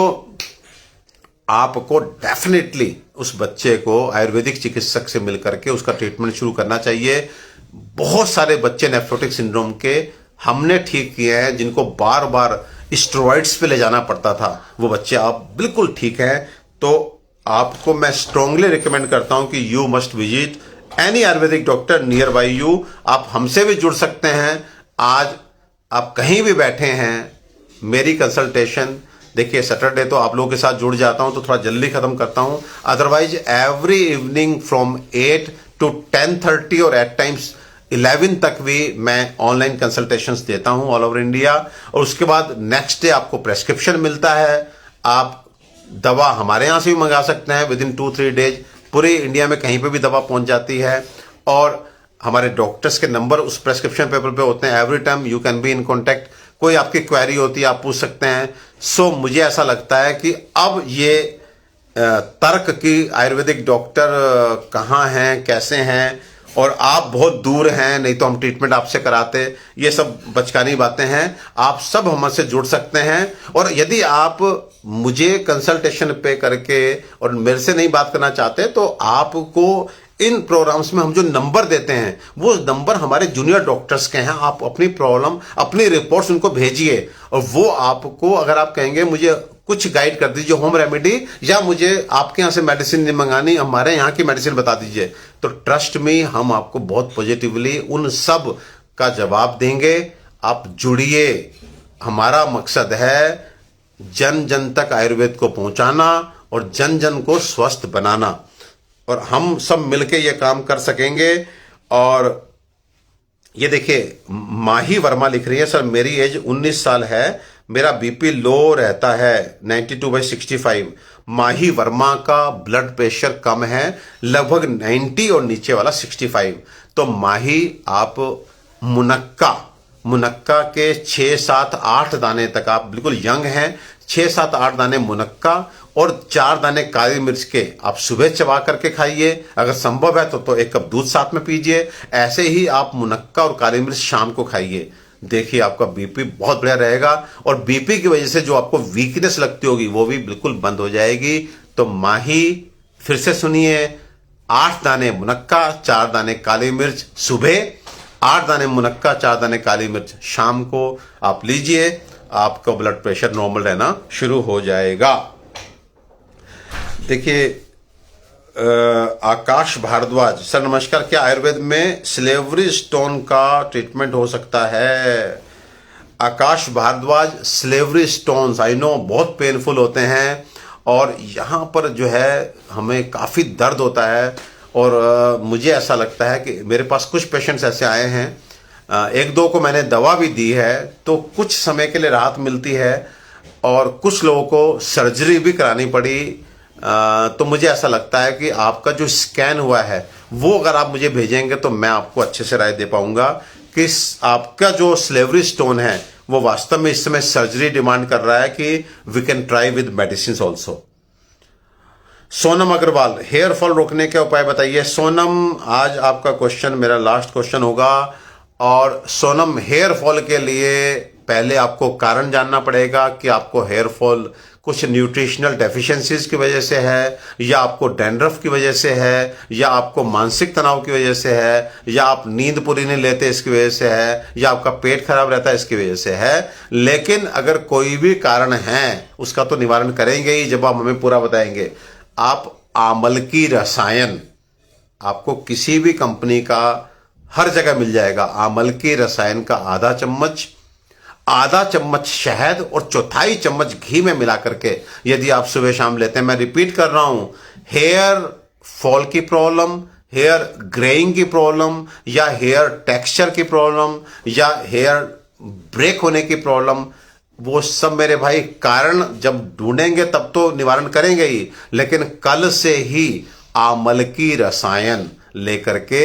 आपको डेफिनेटली उस बच्चे को आयुर्वेदिक चिकित्सक से मिलकर के उसका ट्रीटमेंट शुरू करना चाहिए। बहुत सारे बच्चे नेफ्रोटिक सिंड्रोम के हमने ठीक किए हैं, जिनको बार बार स्टेरॉइड्स पे ले जाना पड़ता था, वो बच्चे आप बिल्कुल ठीक हैं। तो आपको मैं स्ट्रांगली रिकमेंड करता हूं कि you must visit any Ayurvedic doctor near by you. आप हमसे भी जुड़ सकते हैं। आज आप कहीं भी बैठे हैं, मेरी कंसल्टेशन, देखिए सैटरडे तो आप लोगों के साथ जुड़ जाता हूं तो थोड़ा जल्दी खत्म करता हूं, otherwise every evening from 8 to 10:30 और एट टाइम्स 11 तक भी मैं ऑनलाइन कंसल्टेशंस देता हूं ऑल ओवर इंडिया। और उसके बाद नेक्स्ट डे आपको प्रेस्क्रिप्शन मिलता है, आप दवा हमारे यहां से भी मंगा सकते हैं विद इन 2-3 डेज। पूरे इंडिया में कहीं पे भी दवा पहुंच जाती है और हमारे डॉक्टर्स के नंबर उस प्रेस्क्रिप्शन पेपर पे होते हैं। Every time you can be in contact, कोई आपकी क्वेरी होती है आप पूछ सकते हैं। सो मुझे ऐसा लगता है कि अब ये तर्क की आयुर्वेदिक डॉक्टर कहाँ हैं, कैसे हैं, और आप बहुत दूर हैं, नहीं तो हम ट्रीटमेंट आपसे कराते, ये सब बचकानी बातें हैं। आप सब हमसे जुड़ सकते हैं। और यदि आप मुझे कंसल्टेशन पे करके और मेरे से नहीं बात करना चाहते, तो आपको इन प्रोग्राम्स में हम जो नंबर देते हैं वो नंबर हमारे जूनियर डॉक्टर्स के हैं। आप अपनी प्रॉब्लम, अपनी रिपोर्ट्स उनको भेजिए और वो आपको, अगर आप कहेंगे मुझे कुछ गाइड कर दीजिए होम रेमेडी, या मुझे आपके यहाँ से मेडिसिन नहीं मंगानी, हमारे यहाँ की मेडिसिन बता दीजिए, तो ट्रस्ट में हम आपको बहुत पॉजिटिवली उन सब का जवाब देंगे। आप जुड़िए, हमारा मकसद है जन जन तक आयुर्वेद को पहुंचाना और जन जन को स्वस्थ बनाना, और हम सब मिलके ये काम कर सकेंगे। और ये देखिए माही वर्मा लिख रही है, सर मेरी एज 19 साल है, मेरा बीपी लो रहता है 92/65। माही वर्मा का ब्लड प्रेशर कम है, लगभग 90 और नीचे वाला 65। तो माही आप मुनक्का के 6, 7, 8 दाने तक, आप बिल्कुल यंग हैं, 6, 7, 8 दाने मुनक्का और 4 दाने काली मिर्च के आप सुबह चबा करके खाइए। अगर संभव है तो 1 कप दूध साथ में पीजिए। ऐसे ही आप मुनक्का और काली मिर्च शाम को खाइए। देखिए आपका बीपी बहुत बढ़िया रहेगा, और बीपी की वजह से जो आपको वीकनेस लगती होगी वो भी बिल्कुल बंद हो जाएगी। तो माही फिर से सुनिए, 8 दाने मुनक्का, 4 दाने काली मिर्च सुबह, 8 दाने मुनक्का, 4 दाने काली मिर्च शाम को आप लीजिए, आपका ब्लड प्रेशर नॉर्मल रहना शुरू हो जाएगा। देखिए आकाश भारद्वाज, सर नमस्कार, क्या आयुर्वेद में सिलेवरी स्टोन का ट्रीटमेंट हो सकता है? Akash Bhardwaj, salivary stones, I know बहुत पेनफुल होते हैं और यहाँ पर जो है हमें काफ़ी दर्द होता है। और मुझे ऐसा लगता है कि मेरे पास कुछ पेशेंट्स ऐसे आए हैं, एक दो को मैंने दवा भी दी है तो कुछ समय के लिए राहत मिलती है और कुछ लोगों को सर्जरी भी करानी पड़ी। तो मुझे ऐसा लगता है कि आपका जो स्कैन हुआ है वो अगर आप मुझे भेजेंगे तो मैं आपको अच्छे से राय दे पाऊंगा कि आपका जो स्लेवरी स्टोन है वो वास्तव में इस समय सर्जरी डिमांड कर रहा है कि we can try with medicine also. Sonam Agarwal, hair fall रोकने के उपाय बताइए। सोनम, आज आपका क्वेश्चन मेरा लास्ट क्वेश्चन होगा। और सोनम, हेयर फॉल के लिए पहले आपको कारण जानना पड़ेगा कि आपको हेयर फॉल कुछ न्यूट्रिशनल डेफिशिएंसीज की वजह से है, या आपको डैंड्रफ की वजह से है, या आपको मानसिक तनाव की वजह से है, या आप नींद पूरी नहीं लेते इसकी वजह से है, या आपका पेट खराब रहता है इसकी वजह से है। लेकिन अगर कोई भी कारण है उसका तो निवारण करेंगे ही जब आप हमें पूरा बताएंगे। आप आमल की रसायन, आपको किसी भी कंपनी का हर जगह मिल जाएगा। आमल की रसायन का आधा चम्मच शहद और चौथाई चम्मच घी में मिला करके यदि आप सुबह शाम लेते हैं, मैं रिपीट कर रहा हूं, हेयर फॉल की प्रॉब्लम, हेयर ग्रेइंग की प्रॉब्लम, या हेयर टेक्सचर की प्रॉब्लम, या हेयर ब्रेक होने की प्रॉब्लम, वो सब मेरे भाई कारण जब ढूंढेंगे तब तो निवारण करेंगे ही। लेकिन कल से ही आमल की रसायन लेकर के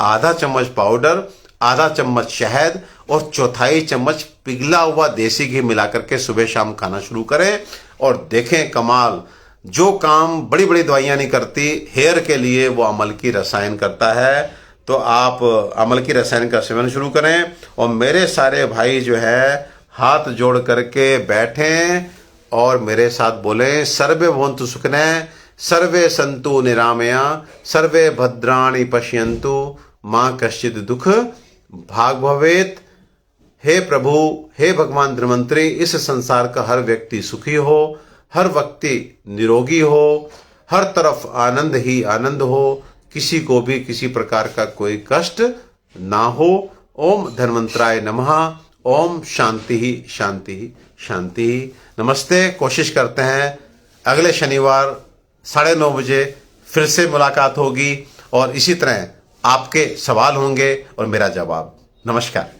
आधा चम्मच पाउडर, आधा चम्मच शहद और चौथाई चम्मच पिघला हुआ देसी घी मिलाकर के सुबह शाम खाना शुरू करें और देखें कमाल। जो काम बड़ी बड़ी दवाइयां नहीं करती, हेयर के लिए वो अमल की रसायन करता है। तो आप अमल की रसायन का सेवन शुरू करें। और मेरे सारे भाई जो है हाथ जोड़ करके बैठें और मेरे साथ बोलें, सर्वे भवन्तु सुखिनः, सर्वे सन्तु निरामया, सर्वे भद्राणि पश्यन्तु, मां कश्चित् दुख भाग भवेत्। हे प्रभु, हे भगवान धन्वंतरी, इस संसार का हर व्यक्ति सुखी हो, हर व्यक्ति निरोगी हो, हर तरफ आनंद ही आनंद हो, किसी को भी किसी प्रकार का कोई कष्ट ना हो। ओम धन्वंतराय नमः। ओम शांति ही शांति ही शांति ही। नमस्ते। कोशिश करते हैं अगले शनिवार 9:30 बजे फिर से मुलाकात होगी और इसी तरह आपके सवाल होंगे और मेरा जवाब। नमस्कार।